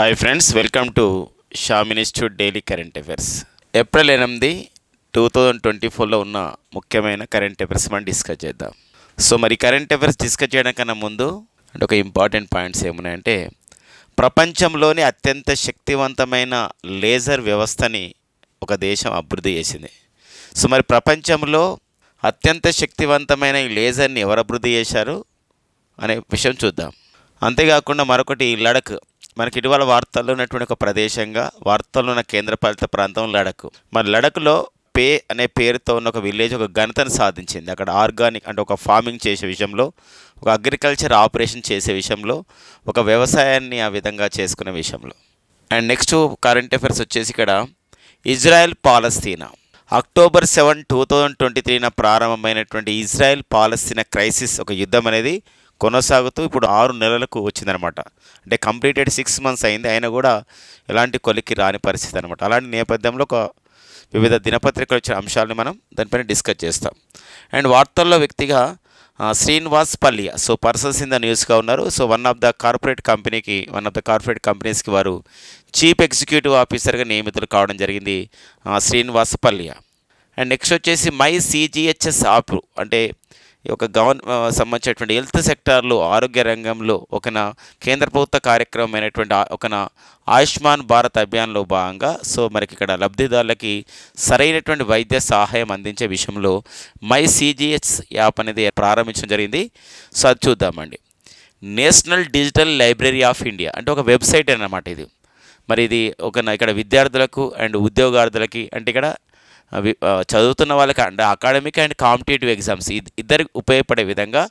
Hi friends, welcome to షామిన్ institute daily current affairs. April 8, 2024లో ఉన్న ముఖ్యమైన current affairs మనం discuss చేద్దాం. సో మరి కరెంట్ అఫైర్స్ డిస్కస్ చేయడం కన్నా ముందు ఒక ఇంపార్టెంట్ పాయింట్స్ ఏమున్నాయంటే, ప్రపంచంలోని అత్యంత శక్తివంతమైన లేజర్ వ్యవస్థని ఒక దేశం అభివృద్ధి చేసింది. సో మరి ప్రపంచంలో అత్యంత శక్తివంతమైన ఈ లేజర్ని ఎవరు అభివృద్ధి చేశారు అనే విషయం చూద్దాం. అంతేకాకుండా మరొకటి లడఖ్, మనకి ఇటీవల వార్తల్లో ఉన్నటువంటి ఒక ప్రదేశంగా, వార్తల్లో ఉన్న కేంద్రపాలిత ప్రాంతం లడఖ్. మరి లడఖ్లో పే అనే పేరుతో ఉన్న ఒక విలేజ్ ఒక ఘనతను సాధించింది. అక్కడ ఆర్గానిక్ అంటే ఒక ఫార్మింగ్ చేసే విషయంలో, ఒక అగ్రికల్చర్ ఆపరేషన్ చేసే విషయంలో, ఒక వ్యవసాయాన్ని ఆ విధంగా చేసుకునే విషయంలో. అండ్ నెక్స్ట్ కరెంట్ అఫైర్స్ వచ్చేసి ఇక్కడ ఇజ్రాయెల్ పాలస్తీనా. అక్టోబర్ 7, 2023 ప్రారంభమైనటువంటి ఇజ్రాయెల్ పాలస్తీనా క్రైసిస్, ఒక యుద్ధం అనేది కొనసాగుతూ ఇప్పుడు 6 నెలలకు వచ్చిందనమాట. అంటే కంప్లీటెడ్ 6 months అయింది, అయినా కూడా ఎలాంటి కొలిక్కి రాని పరిస్థితి అనమాట. అలాంటి నేపథ్యంలో వివిధ దినపత్రికలు వచ్చిన అంశాలను మనం దానిపైన డిస్కస్ చేస్తాం. అండ్ వార్తల్లో వ్యక్తిగా Srinivas Pallia, so persons in the న్యూస్గా ఉన్నారు. So one of the corporate కంపెనీస్కి వారు చీఫ్ ఎగ్జిక్యూటివ్ ఆఫీసర్గా నియమితులు కావడం జరిగింది, శ్రీనివాస్ పల్లియా. అండ్ నెక్స్ట్ వచ్చేసి మై సిజిహెచ్ఎస్ యాప్, అంటే ఒక సంబంధించినటువంటి హెల్త్ సెక్టార్లో, ఆరోగ్య రంగంలో ఒక కేంద్ర ప్రభుత్వ కార్యక్రమం అయినటువంటి ఒక ఆయుష్మాన్ భారత్ అభియాన్లో భాగంగా సో మనకి ఇక్కడ లబ్ధిదారులకి సరైనటువంటి వైద్య సహాయం అందించే విషయంలో మై సిజిహెచ్ యాప్ అనేది ప్రారంభించడం జరిగింది. సో అది చూద్దామండి. National digital library of India అంటే ఒక వెబ్సైట్ అన్నమాట ఇది. మరి ఇది ఇక్కడ విద్యార్థులకు అండ్ ఉద్యోగార్థులకి, అంటే ఇక్కడ చదువుతున్న వాళ్ళకి అంటే అకాడమిక్ అండ్ కాంపిటేటివ్ ఎగ్జామ్స్ ఇద్దరికి ఉపయోగపడే విధంగా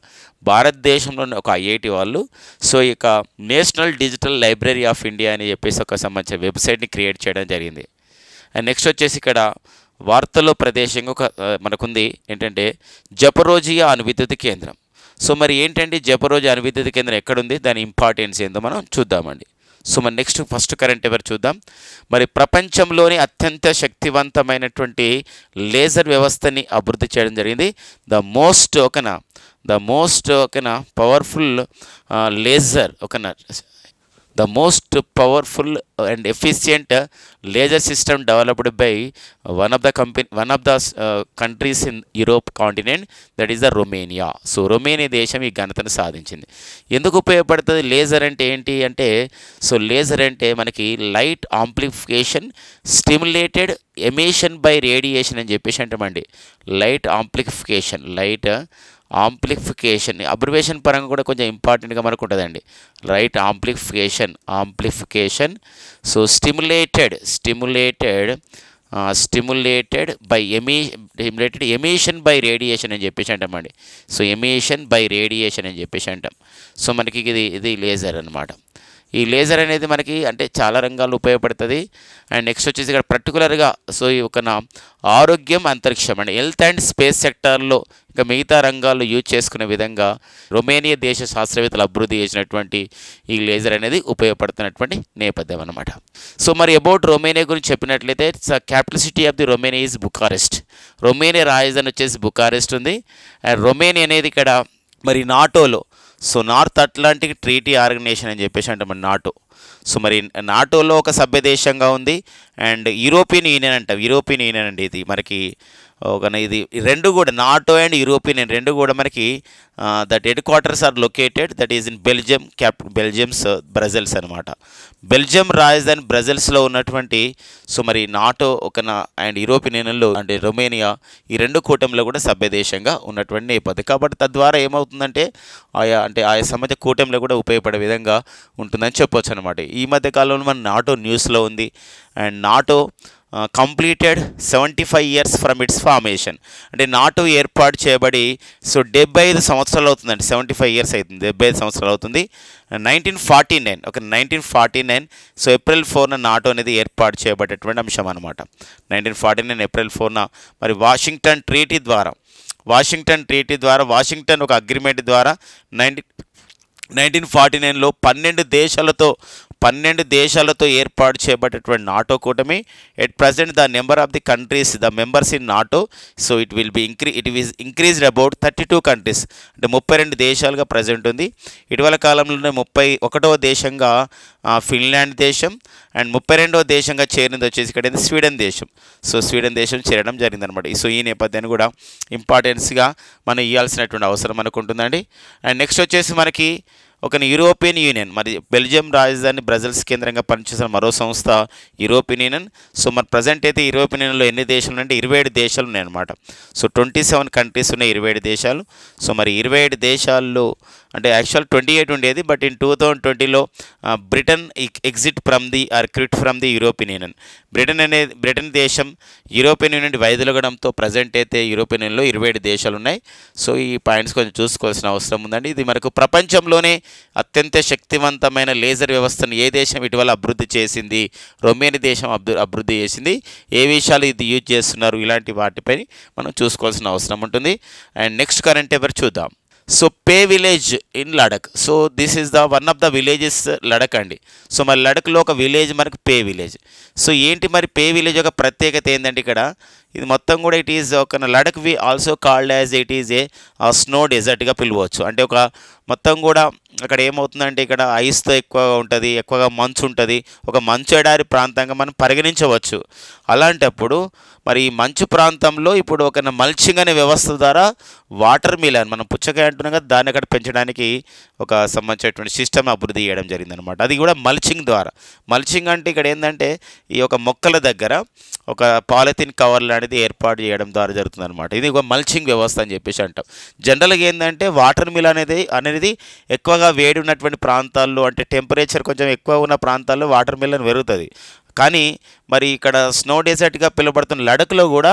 భారతదేశంలోని ఒక ఐఐటి వాళ్ళు సో ఇక national digital library of India అని చెప్పేసి ఒక సంబంధించిన వెబ్సైట్ని క్రియేట్ చేయడం జరిగింది. అండ్ నెక్స్ట్ వచ్చేసి ఇక్కడ వార్తల్లో ప్రదేశంగా ఒక మనకుంది ఏంటంటే జపరోజియా అణువిద్యుత్ కేంద్రం. సో మరి ఏంటంటే జపరోజియా అణువిద్యుత్ కేంద్రం ఎక్కడుంది, దాని ఇంపార్టెన్స్ ఏందో మనం చూద్దామండి. సో మరి నెక్స్ట్ ఫస్ట్ కరెంట్ అఫైర్ చూద్దాం. మరి ప్రపంచంలోని అత్యంత శక్తివంతమైనటువంటి లేజర్ వ్యవస్థని అభివృద్ధి చేయడం జరిగింది. The most powerful laser the most powerful and efficient laser system developed by one of the countries in Europe continent, that is the Romania. So Romania దేశం ఈ ఘనతను సాధించింది. ఎందుకు ఉపయోగపడుతుంది లేజర్ అంటే ఏంటి అంటే, సో లేజర్ అంటే మనకి light amplification stimulated emission by radiation అని చెప్పేసి అంటామండి. లైట్ ఆంప్లిఫికేషన్ అబ్రివేషన్ పరంగా కూడా కొంచెం ఇంపార్టెంట్గా మనకు ఉంటుందండి. Light amplification so stimulated by emission by radiation అని చెప్పేసి అంటామండి. సో ఎమిషన్ బై రేడియేషన్ అని చెప్పేసి అంటాం. సో మనకి ఇది లేజర్ అనమాట. ఈ లేజర్ అనేది మనకి అంటే చాలా రంగాల్లో ఉపయోగపడుతుంది. అండ్ నెక్స్ట్ వచ్చేసి ఇక్కడ పర్టికులర్గా సో ఈ ఒక ఆరోగ్యం, అంతరిక్షం అంటే హెల్త్ అండ్ స్పేస్ సెక్టార్లో ఇంకా మిగతా రంగాల్లో యూజ్ చేసుకునే విధంగా రొమేనియా దేశ శాస్త్రవేత్తలు అభివృద్ధి చేసినటువంటి ఈ లేజర్ అనేది ఉపయోగపడుతున్నటువంటి నేపథ్యం అనమాట. సో మరి అబౌట్ రొమేనియా గురించి చెప్పినట్లయితే capital city of the Romania is Bucharest. Romania రాజధాని వచ్చేసి బుకారెస్ట్ ఉంది. అండ్ రొమేనియా అనేది ఇక్కడ మరి నాటోలో so North Atlantic Treaty Organization అని చెప్పేసి అంటే మన నాటో. సో మరి నాటోలో ఒక సభ్య దేశంగా ఉంది. అండ్ యూరోపియన్ యూనియన్ అండి. ఇది మనకి ఇది రెండు కూడా నాటో అండ్ యూరోపియన్ యూనియన్ రెండు కూడా మనకి that headquarters are located that is in Belgium's Brussels అనమాట. బెల్జియం రాజధాని బ్రజెల్స్లో ఉన్నటువంటి సో మరి నాటో అండ్ యూరోపియన్ యూనియన్లో అంటే రొమేనియా ఈ రెండు కూటమిలో కూడా సభ్య దేశంగా ఉన్నటువంటి నేపథ్యం. కాబట్టి తద్వారా ఏమవుతుందంటే ఆయా సంబంధిత కూటమిలో కూడా ఉపయోగపడే విధంగా ఉంటుందని చెప్పొచ్చు అనమాట. ఈ మధ్య కాలంలో మన నాటో న్యూస్లో ఉంది. And NATO completed 75 years from it's formation. అంటే నాటో ఏర్పాటు చేయబడి సో 75 సంవత్సరాలు అవుతుందండి. 75 years అవుతుంది, 75 సంవత్సరాలు అవుతుంది. 1949 సో April 4 నాటో అనేది ఏర్పాటు చేయబడేటువంటి అంశం అనమాట. 1949 April 4 మరి వాషింగ్టన్ ట్రీటీ ద్వారా వాషింగ్టన్ ఒక అగ్రిమెంట్ ద్వారా 1949లో 12 దేశాలతో 12 దేశాలతో ఏర్పాటు చేయబడేటువంటి నాటో కూటమి. At present the number of the countries the members in NATO so it is increased about 32 countries, అంటే 32 దేశాలుగా ప్రజెంట్ ఉంది. ఇటీవల కాలంలోనే 31వ దేశంగా ఫిన్లాండ్ దేశం అండ్ 32వ దేశంగా చేరినది వచ్చేసి ఇక్కడ స్వీడన్ దేశం. సో స్వీడన్ దేశం చేరడం జరిగిందనమాట. సో ఈ నేపథ్యాన్ని కూడా ఇంపార్టెన్స్గా మనం ఇవ్వాల్సినటువంటి అవసరం మనకు ఉంటుందండి. అండ్ నెక్స్ట్ వచ్చేసి మనకి ఒక యూరోపియన్ యూనియన్, మరి బెల్జియం రాజధాని బ్రజెల్స్ కేంద్రంగా పనిచేసిన మరో సంస్థ యూరోపియన్ యూనియన్. సో మరి ప్రజెంట్ అయితే యూరోపియన్ యూనియన్లో ఎన్ని దేశాలు ఉన్నాయంటే 27 దేశాలు ఉన్నాయన్నమాట. సో 27 కంట్రీస్ ఉన్నాయి, 27 దేశాలు. సో మరి 27 దేశాల్లో అంటే యాక్చువల్ 28 ఉండేది, బట్ ఇన్ 2020లో Britain exit quit from the European Union. Britain దేశం యూరోపియన్ యూనియన్ వైదొలగడంతో ప్రజెంట్ అయితే యూరోపియన్ యూనియన్లో 27 దేశాలు ఉన్నాయి. సో ఈ పాయింట్స్ కొంచెం చూసుకోవాల్సిన అవసరం ఉందండి. ఇది మనకు ప్రపంచంలోనే అత్యంత శక్తివంతమైన లేజర్ వ్యవస్థను ఏ దేశం ఇటీవల అభివృద్ధి చేసింది, రొమేనియా దేశం అభివృద్ధి చేసింది, ఏ విషయాలు ఇది యూజ్ చేస్తున్నారు, ఇలాంటి వాటిపై మనం చూసుకోవాల్సిన అవసరం ఉంటుంది. అండ్ నెక్స్ట్ కరెంట్ అఫైర్ చూద్దాం. So pay village in Ladakh. So this is the one of the villages Ladakh అండి. సో మరి లడక్లో ఒక విలేజ్ మనకు పే విలేజ్. సో ఏంటి మరి పే విలేజ్ యొక్క ప్రత్యేకత ఏంటంటే ఇక్కడ ఇది మొత్తం కూడా ఇట్ ఈజ్ ఒక Ladakh we also called as it is a snow డెజర్ట్గా పిలవచ్చు. అంటే ఒక మొత్తం కూడా అక్కడ ఏమవుతుందంటే ఇక్కడ ఐస్తో ఎక్కువగా ఉంటుంది, ఎక్కువగా మంచు ఉంటుంది, ఒక మంచు ఎడారి ప్రాంతంగా మనం పరిగణించవచ్చు. అలాంటప్పుడు మరి ఈ మంచు ప్రాంతంలో ఇప్పుడు ఒక మల్చింగ్ అనే వ్యవస్థ ద్వారా వాటర్ మిలన్, మనం పుచ్చకాయ అంటున్నాం కదా, దాన్ని అక్కడ పెంచడానికి ఒక సంబంధించినటువంటి సిస్టమ్ అభివృద్ధి చేయడం జరిగిందనమాట. అది కూడా మల్చింగ్ ద్వారా. మల్చింగ్ అంటే ఇక్కడ ఏంటంటే ఈ యొక్క మొక్కల దగ్గర ఒక పాలిథిన్ కవర్ లాంటిది ఏర్పాటు చేయడం ద్వారా జరుగుతుందన్నమాట. ఇది ఒక మల్చింగ్ వ్యవస్థ అని చెప్పేసి అంటాం. జనరల్గా ఏంటంటే వాటర్ మిల్ అనేది ఎక్కువగా వేడి ఉన్నటువంటి ప్రాంతాల్లో, అంటే టెంపరేచర్ కొంచెం ఎక్కువ ఉన్న ప్రాంతాల్లో వాటర్ మిలన్ పెరుగుతుంది. కానీ మరి ఇక్కడ స్నో డెజర్ట్గా పిలువబడుతున్న లడఖ్లో కూడా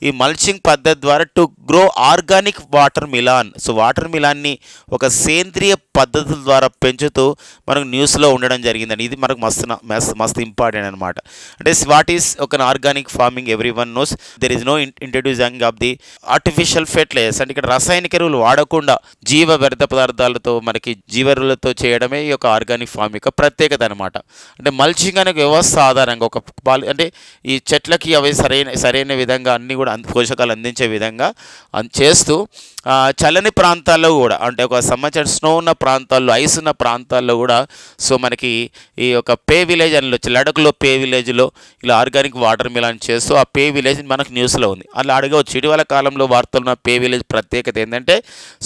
ఈ మల్చింగ్ పద్ధతి ద్వారా to grow organic watermelon. So వాటర్ మిలాన్ని ఒక సేంద్రియ పద్ధతుల ద్వారా పెంచుతూ మనకు న్యూస్లో ఉండడం జరిగిందండి. ఇది మనకు మస్తు ఇంపార్టెంట్ అనమాట. అంటే వాట్ ఈస్ ఒక organic farming everyone knows there is no introducing of the artificial fertilisers. అంటే ఇక్కడ రసాయనిక ఎరువులు వాడకుండా జీవ వ్యర్థ పదార్థాలతో మనకి జీవెరువులతో చేయడమే ఈ యొక్క ఆర్గానిక్ ఫార్మింగ్ యొక్క ప్రత్యేకత అనమాట. అంటే మల్చింగ్ అనే వ్యవస్థ ఆధారంగా ఒక అంటే ఈ చెట్లకి అవి సరైన విధంగా అన్నీ కూడా పోషకాలు అందించే విధంగా చేస్తూ చల్లని ప్రాంతాల్లో కూడా, అంటే ఒక సంవత్సరం స్నో ఉన్న ప్రాంతాల్లో, ఐస్ ఉన్న ప్రాంతాల్లో కూడా సో మనకి ఈ యొక్క పే విలేజ్ అని వచ్చి లడఖ్లో పే విలేజ్లో ఇలా ఆర్గానిక్ వాటర్ మిలాన్ చేస్తూ ఆ పే విలేజ్ మనకు న్యూస్లో ఉంది. అలా అడగవచ్చు ఇటీవల కాలంలో వార్తలు ఉన్న పే విలేజ్ ప్రత్యేకత ఏంటంటే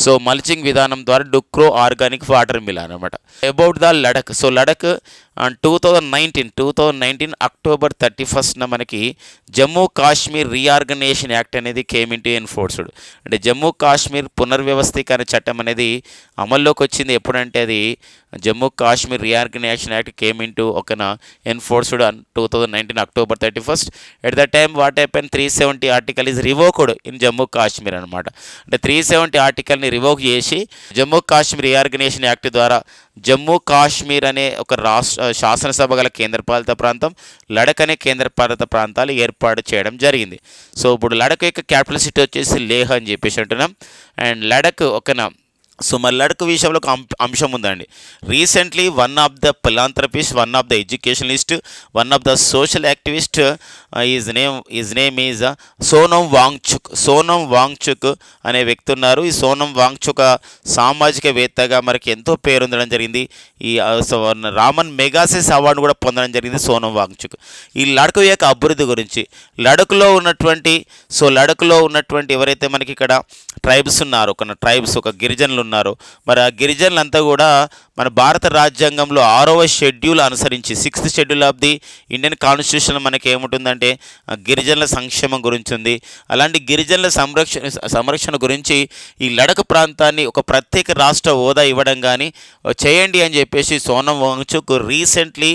సో మల్చింగ్ విధానం ద్వారా డుక్రో ఆర్గానిక్ వాటర్ మిలాన్ అనమాట. About the Ladakh. So Ladakh 2019 October 31న మనకి జమ్మూ కాశ్మీర్ రీఆర్గనైజేషన్ యాక్ట్ అనేది కేమ్ ఇంటూ ఎన్ఫోర్స్డ్. అంటే జమ్మూ కాశ్మీర్ పునర్వ్యవస్థీకరణ చట్టం అనేది అమల్లోకి వచ్చింది ఎప్పుడంటే అది Jammu Kashmir reorganisation act came into ఒక enforced 2019 October 31st. At the time what happen 370 article is revoked in Jammu Kashmir అనమాట. అంటే 370 ఆర్టికల్ని రివోక్ చేసి జమ్మూ కాశ్మీర్ రీఆర్గనైజేషన్ యాక్ట్ ద్వారా జమ్మూ కాశ్మీర్ అనే ఒక శాసనసభ గల కేంద్రపాలిత ప్రాంతం, లడక్ అనే కేంద్రపాలిత ప్రాంతాలు ఏర్పాటు చేయడం జరిగింది. సో ఇప్పుడు లడక్ యొక్క క్యాపిటల్ సిటీ వచ్చేసి లేహ్ అని చెప్పేసి అంటున్నాం. అండ్ లడక్ సో మరి లడక్ విషయంలో ఒక అంశం ఉందండి. Recently one of the philanthropist, one of the educationalist, one of the social activist is name is Sonam Wangchuk అనే వ్యక్తి ఉన్నారు. ఈ సోనమ్ వాంగ్చుక్ సామాజికవేత్తగా మనకి ఎంతో పేరు పొందడం జరిగింది. ఈ రామన్ మెగాసెస్ అవార్డు కూడా పొందడం జరిగింది సోనమ్ వాంగ్చుక్. ఈ లడక్ యొక్క అభివృద్ధి గురించి లడఖ్లో ఉన్నటువంటి ఎవరైతే మనకి ఇక్కడ ట్రైబ్స్ ఉన్నారు, ఒక గిరిజనులు ఉన్నారు, మరి ఆ గిరిజనులంతా కూడా మన భారత రాజ్యాంగంలో 6వ షెడ్యూల్ అనుసరించి 6th schedule of the Indian constitution మనకి ఏముంటుందంటే గిరిజనుల సంక్షేమం గురించి ఉంది. అలాంటి గిరిజనుల సంరక్షణ గురించి ఈ లడక్ ప్రాంతాన్ని ఒక ప్రత్యేక రాష్ట్ర హోదా ఇవ్వడం కానీ చేయండి అని చెప్పేసి సోనమ్ వాంగ్చుక్ రీసెంట్లీ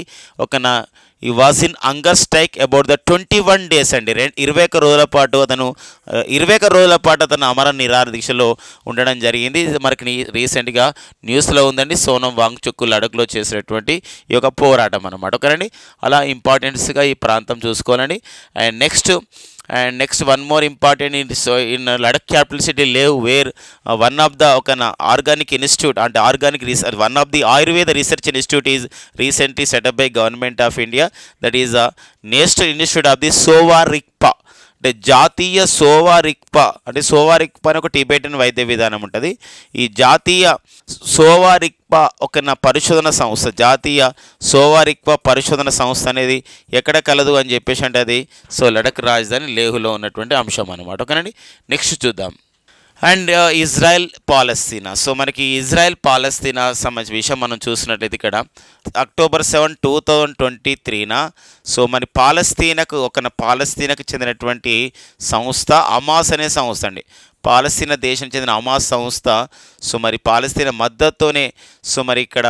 ఈ was in hunger strike about the 21 days అండి. 21 రోజుల పాటు అతను అమర నిరాహార దీక్షలో ఉండడం జరిగింది. మనకి రీసెంట్గా న్యూస్లో ఉందండి సోనమ్ వాంగ్చుక్ లడఖ్లో చేసినటువంటి ఈ యొక్క పోరాటం అనమాట. ఓకేనండి, అలా ఇంపార్టెన్స్గా ఈ ప్రాంతం చూసుకోవాలండి. And next And next, one more important in Ladakh capital city Leh, where one of the organic institute and organic research, one of the Ayurveda research institute is recently set up by government of India. That is a National Institute of the Sova Rigpa. అంటే జాతీయ సోవా రిక్పా, అంటే సోవా రిక్పా అని ఒక Tibetan వైద్య విధానం ఉంటుంది. ఈ జాతీయ సోవా రిక్పా ఒక పరిశోధన సంస్థ, జాతీయ సోవా రిక్పా పరిశోధన సంస్థ అనేది ఎక్కడ కలదు అని చెప్పేసి అంటే అది లడఖ్ రాజధాని లేహులో ఉన్నటువంటి అంశం అనమాట. ఓకేనండి, నెక్స్ట్ చూద్దాం. And Israel Palestine. సో మనకి ఇజ్రాయెల్ పాలస్తీనా సంబంధించిన విషయం మనం చూసినట్లయితే ఇక్కడ October 7, 2023 సో మరి పాలస్తీనాకు చెందినటువంటి సంస్థ హమాస్ అనే సంస్థ అండి. పాలస్తీనా దేశం చెందిన హమాస్ సంస్థ సో మరి పాలస్తీనా మద్దతుతోనే సో మరి ఇక్కడ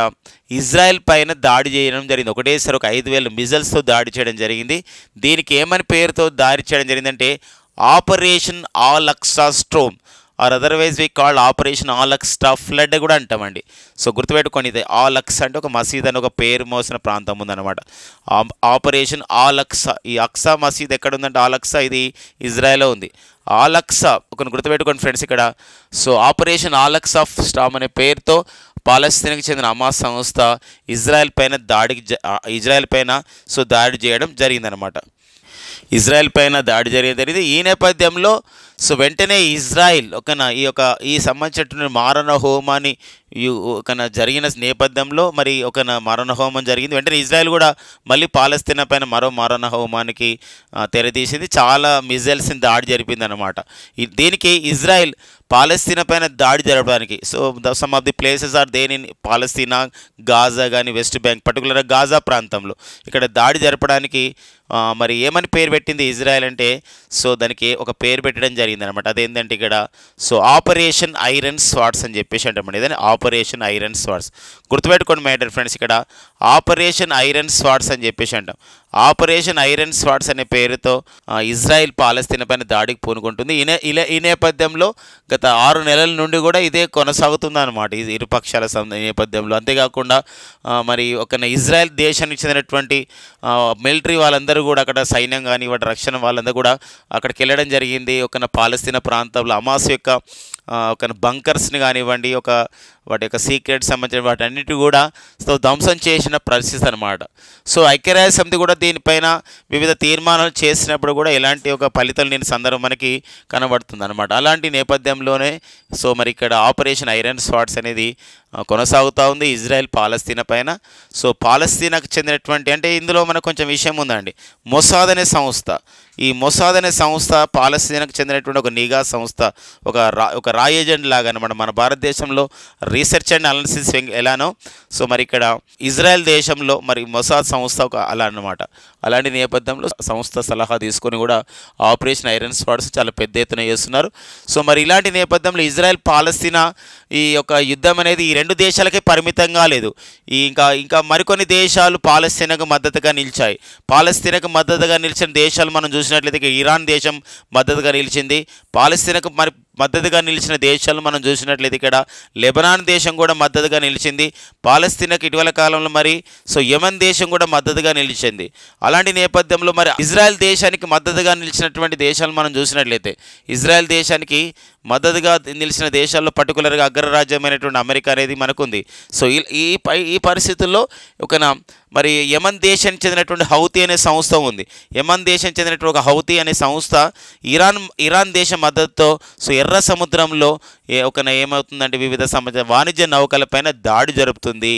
ఇజ్రాయెల్ పైన దాడి చేయడం జరిగింది. ఒకటేసారి 5,000 మిజైల్స్తో దాడి చేయడం జరిగింది. దీనికి ఏమని పేరుతో దాడి చేయడం జరిగిందంటే operation Al Aqsa storm, or otherwise we called operation Al Aqsa flood కూడా అంటామండి. సో గుర్తుపెట్టుకోండి, ఇది ఆల్ అక్సా అంటే ఒక మసీద్ అని ఒక పేరు మోసిన ప్రాంతం ఉందన్నమాట. ఆపరేషన్ ఆల్ అక్సా, ఈ అక్సా మసీద్ ఎక్కడ ఉందంటే ఆల్ అక్సా ఇది ఇజ్రాయెల్లో ఉంది. ఆల్ అక్సా ఒక గుర్తుపెట్టుకోండి ఫ్రెండ్స్ ఇక్కడ. So operation Al Aqsa storm అనే పేరుతో పాలస్తీనాకు చెందిన హమాస్ సంస్థ ఇజ్రాయెల్ పైన దాడి చేయడం జరిగిందనమాట. ఇజ్రాయెల్ పైన దాడి జరిగింది. ఈ నేపథ్యంలో సో వెంటనే ఇజ్రాయిల్ ఈ సంబంధించినటువంటి మారణ హోమాన్ని జరిగిన నేపథ్యంలో మరి మారణ హోమం జరిగింది. వెంటనే ఇజ్రాయెల్ కూడా మళ్ళీ పాలస్తీనా పైన మరో మారణ హోమానికి తెరదీసింది. చాలా మిజైల్స్ని దాడి జరిపింది అనమాట. దీనికి ఇజ్రాయెల్ పాలస్తీనా పైన దాడి జరపడానికి so some of the places are then in Palestine, Gaza కానీ వెస్ట్ బ్యాంక్, పర్టికులర్గా గాజా ప్రాంతంలో ఇక్కడ దాడి జరపడానికి మరి ఏమని పేరు పెట్టింది ఇజ్రాయెల్ అంటే సో దానికి ఒక పేరు పెట్టడం జరిగింది అనమాట. అదేంటంటే ఇక్కడ సో ఆపరేషన్ ఐరన్ స్వార్డ్స్ అని చెప్పేసి అంటామండి. ఇదని ఆపరేషన్ ఐరన్ స్వార్డ్స్. గుర్తుపెట్టుకోండి మై డియర్ ఫ్రెండ్స్, ఇక్కడ ఆపరేషన్ ఐరన్ స్వార్డ్స్ అని చెప్పేసి అంటాం. ఆపరేషన్ ఐరన్ స్వార్డ్స్ అనే పేరుతో ఇజ్రాయెల్ పాలస్తీనా పైన దాడికి పూనుకుంటుంది. ఈ నేపథ్యంలో గత 6 నెలల నుండి కూడా ఇదే కొనసాగుతుంది అనమాట ఇరు పక్షాల నేపథ్యంలో. అంతేకాకుండా మరి ఇజ్రాయెల్ దేశానికి చెందినటువంటి మిలిటరీ వాళ్ళందరూ కూడా అక్కడ సైన్యం కానీ వాటి రక్షణ వాళ్ళందరూ కూడా అక్కడికి వెళ్ళడం జరిగింది. పాలస్తీనా ప్రాంతంలో హమాస్ యొక్క బంకర్స్ని కానివ్వండి, వాటి యొక్క సీక్రెట్ సంబంధించిన వాటన్నిటి కూడా సో ధ్వంసం చేసిన పరిస్థితి అనమాట. సో ఐక్యరాజ్య సమితి కూడా దీనిపైన వివిధ తీర్మానాలు చేసినప్పుడు కూడా ఎలాంటి ఒక ఫలితం లేని సందర్భం మనకి కనబడుతుంది అనమాట. అలాంటి నేపథ్యంలోనే సో మరి ఇక్కడ ఆపరేషన్ ఐరన్ స్వార్డ్స్ అనేది కొనసాగుతూ ఉంది ఇజ్రాయెల్ పాలస్తీనా పైన. సో పాలస్తీనాకు చెందినటువంటి అంటే ఇందులో మనకు కొంచెం విషయం ఉందండి. మొసాద్ అనే సంస్థ, ఈ మొసాద్ అనే సంస్థ పాలస్తీనాకు చెందినటువంటి ఒక నిఘా సంస్థ, ఒక రా ఏజెంట్ లాగా అనమాట. మన భారతదేశంలో రీసెర్చ్ అండ్ అనాలిసిస్ ఎలానో సో మరి ఇక్కడ ఇజ్రాయెల్ దేశంలో మరి మొసాద్ సంస్థ అలా అన్నమాట. అలాంటి నేపథ్యంలో సంస్థ సలహా తీసుకొని కూడా ఆపరేషన్ ఐరన్ స్వార్డ్స్ చాలా పెద్ద ఎత్తున చేస్తున్నారు. సో మరి ఇలాంటి నేపథ్యంలో ఇజ్రాయెల్ పాలస్తీనా ఈ యొక్క యుద్ధం అనేది ఈ 2 దేశాలకే పరిమితంగా లేదు. ఇంకా మరికొన్ని దేశాలు పాలస్తీనాకు మద్దతుగా నిలిచాయి. పాలస్తీనాకు మద్దతుగా నిలిచిన దేశాలు మనం చూసినట్లయితే ఇరాన్ దేశం మద్దతుగా నిలిచింది. పాలస్తీనాకు మద్దతుగా నిలిచిన దేశాలు మనం చూసినట్లయితే ఇక్కడ లెబనాన్ దేశం కూడా మద్దతుగా నిలిచింది. పాలస్తీనాకు ఇటీవల కాలంలో మరి సో యెమెన్ దేశం కూడా మద్దతుగా నిలిచింది. అలాంటి నేపథ్యంలో మరి ఇజ్రాయెల్ దేశానికి మద్దతుగా నిలిచినటువంటి దేశాలు మనం చూసినట్లయితే ఇజ్రాయెల్ దేశానికి మద్దతుగా నిలిచిన దేశాల్లో పర్టికులర్గా అగ్రరాజ్యమైనటువంటి అమెరికా అనేది మనకుంది. సో ఈ పరిస్థితుల్లో మరి యెమెన్ దేశానికి చెందినటువంటి హౌతీ అనే సంస్థ ఉంది. యెమెన్ దేశానికి చెందినటువంటి ఒక హౌతీ అనే సంస్థ ఇరాన్ దేశం మద్దతుతో సో ఎర్ర సముద్రంలో ఏమవుతుందంటే వివిధ వాణిజ్య నౌకలపైన దాడి జరుపుతుంది.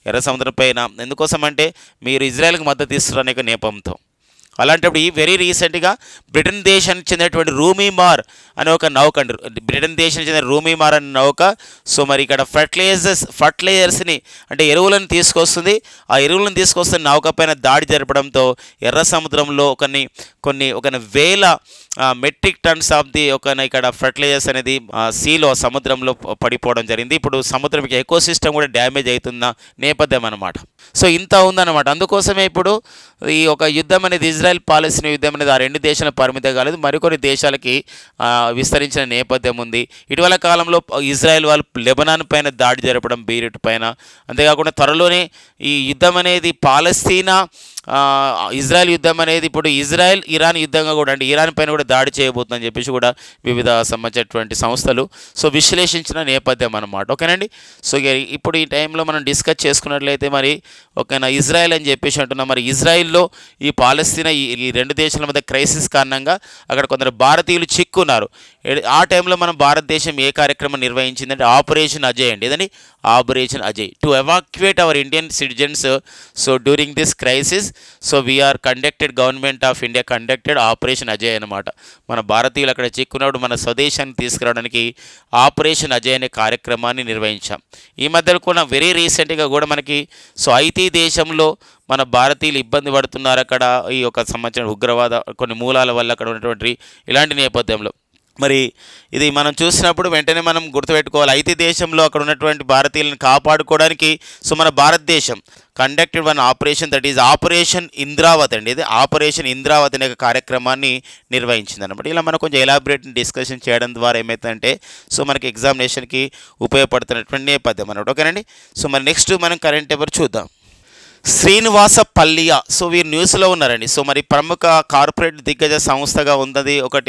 ఎర్ర సముద్రం పైన ఎందుకోసం అంటే మీరు ఇజ్రాయెల్కి మద్దతు ఇస్తున్న నేపథ్యంతో. అలాంటప్పుడు వెరీ రీసెంట్గా బ్రిటన్ దేశానికి చెందినటువంటి రూమీమార్ అనే ఒక నౌక అండి, బ్రిటన్ దేశానికి చెందిన రూమీమార్ అనే నౌక సో మరి ఇక్కడ ఫర్టిలైజర్స్ని అంటే ఎరువులను తీసుకొస్తుంది. ఆ ఎరువులను తీసుకొస్తున్న నౌక పైన దాడి జరపడంతో ఎర్ర సముద్రంలో కొన్ని వేల మెట్రిక్ టన్స్ ఆఫ్ ది ఇక్కడ ఫర్టిలైజర్స్ అనేది సీలో సముద్రంలో పడిపోవడం జరిగింది. ఇప్పుడు సముద్రం ఎకోసిస్టమ్ కూడా డ్యామేజ్ అవుతున్న నేపథ్యం అనమాట. సో ఇంత ఉందన్నమాట. అందుకోసమే ఇప్పుడు ఈ యుద్ధం అనేది ఇజ్రాయెల్ పాలస్తీనా యుద్ధం అనేది ఆ 2 దేశాలకు పరిమితం కాలేదు, మరికొన్ని దేశాలకి విస్తరించిన నేపథ్యం ఉంది. ఇటీవల కాలంలో ఇజ్రాయెల్ వాళ్ళు లెబనాన్ పైన దాడి జరపడం, బీరూట్ పైన. అంతేకాకుండా త్వరలోనే ఈ యుద్ధం అనేది పాలస్తీనా ఇజ్రాయెల్ యుద్ధం అనేది ఇప్పుడు ఇజ్రాయెల్ ఇరాన్ యుద్ధంగా కూడా, అంటే ఇరాన్ పైన కూడా దాడి చేయబోతుందని చెప్పేసి కూడా వివిధ సంబంధించినటువంటి సంస్థలు సో విశ్లేషించిన నేపథ్యం అన్నమాట. ఓకేనండి. సో ఇప్పుడు ఈ టైంలో మనం డిస్కస్ చేసుకున్నట్లయితే మరి ఓకేనా, ఇజ్రాయెల్ అని చెప్పేసి అంటున్నాం. మరి ఇజ్రాయెల్లో ఈ పాలస్తీనా ఈ రెండు దేశాల మధ్య క్రైసిస్ కారణంగా అక్కడ కొందరు భారతీయులు చిక్కున్నారు. ఆ టైంలో మనం భారతదేశం ఏ కార్యక్రమం నిర్వహించిందంటే ఆపరేషన్ అజయ్ అండి. ఏదండి operation Ajay to evacuate our Indian citizens. So during this crisis so we are conducted, government of India conducted operation Ajay అనమాట. మన భారతీయులు అక్కడ చిక్కున్నప్పుడు మన స్వదేశాన్ని తీసుకురావడానికి ఆపరేషన్ అజయ్ అనే కార్యక్రమాన్ని నిర్వహించాం. ఈ మధ్యలో కూడా వెరీ రీసెంట్గా కూడా మనకి సో ఐటీ దేశంలో మన భారతీయులు ఇబ్బంది పడుతున్నారు అక్కడ, ఈ యొక్క సంబంధించిన ఉగ్రవాద కొన్ని మూలాల వల్ల అక్కడ ఉన్నటువంటి ఇలాంటి నేపథ్యంలో మరి ఇది మనం చూసినప్పుడు వెంటనే మనం గుర్తుపెట్టుకోవాలి. ఐటీ దేశంలో అక్కడ ఉన్నటువంటి భారతీయులను కాపాడుకోవడానికి సో మన భారతదేశం conducted one operation, that is operation Indravati అండి. ఇది ఆపరేషన్ ఇంద్రావతి అనే కార్యక్రమాన్ని నిర్వహించింది అనమాట. ఇలా మనం కొంచెం ఎలాబరేట్ డిస్కషన్ చేయడం ద్వారా ఏమవుతుందంటే సో మనకి ఎగ్జామినేషన్కి ఉపయోగపడుతున్నటువంటి నేపథ్యం అన్నమాట. ఓకేనండి. సో మరి నెక్స్ట్ మనం కరెంట్ అఫైర్ చూద్దాం. శ్రీనివాస పల్లియా సో వీరు న్యూస్లో ఉన్నారండి. సో మరి ప్రముఖ కార్పొరేట్ దిగ్గజ సంస్థగా ఉన్నది ఒక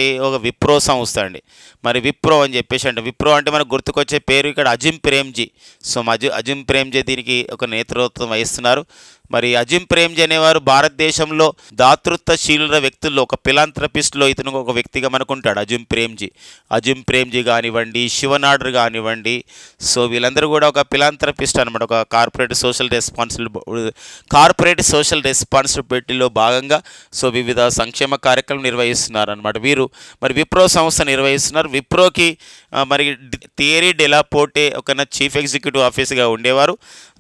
విప్రో సంస్థ అండి. మరి విప్రో అని చెప్పేసి అంటే విప్రో అంటే మనకు గుర్తుకొచ్చే పేరు ఇక్కడ అజిమ్ ప్రేమ్జీ. సో అజిమ్ ప్రేమ్జీ దీనికి ఒక నేతృత్వం వహిస్తున్నారు. మరి అజిమ్ ప్రేమ్జీ అనేవారు భారతదేశంలో దాతృత్వశీలుల వ్యక్తుల్లో ఒక ఫిలాంథ్రపిస్ట్లో ఇతను ఒక వ్యక్తిగా మనకు ఉంటాడు అజిమ్ ప్రేమ్జీ కానివ్వండి, శివనాడర్ కానివ్వండి. సో వీళ్ళందరూ కూడా ఒక ఫిలాంథ్రపిస్ట్ అనమాట. ఒక కార్పొరేట్ సోషల్ రెస్పాన్సిబిలిటీలో భాగంగా సో వివిధ సంక్షేమ కార్యక్రమాలు నిర్వహిస్తున్నారు అనమాట. వీరు మరి విప్రో సంస్థ నిర్వహిస్తున్నారు. విప్రోకి మరి థియరీ డెలాపోర్టే ఒక చీఫ్ ఎగ్జిక్యూటివ్ ఆఫీసర్గా ఉండేవారు.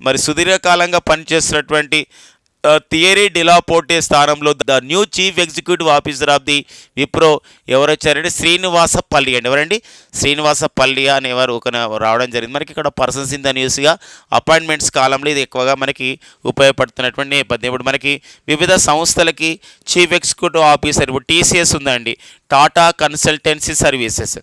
మరి సుదీర్ఘకాలంగా పనిచేస్తున్నటువంటి థియరీ డెలాపోర్టే స్థానంలో the new chief executive officer of the Wipro ఎవరు వచ్చారంటే శ్రీనివాస పల్లి అండి. ఎవరండి శ్రీనివాస పల్లి అనేవారు ఒక రావడం జరిగింది. మనకి ఇక్కడ పర్సన్స్ ఇన్ ద న్యూస్గా అపాయింట్మెంట్స్ కాలంలో ఇది ఎక్కువగా మనకి ఉపయోగపడుతున్నటువంటి నేపథ్యం. ఇప్పుడు మనకి వివిధ సంస్థలకి చీఫ్ ఎగ్జిక్యూటివ్ ఆఫీసర్ ఇప్పుడు టీసీఎస్ ఉందండి, టాటా కన్సల్టెన్సీ సర్వీసెస్.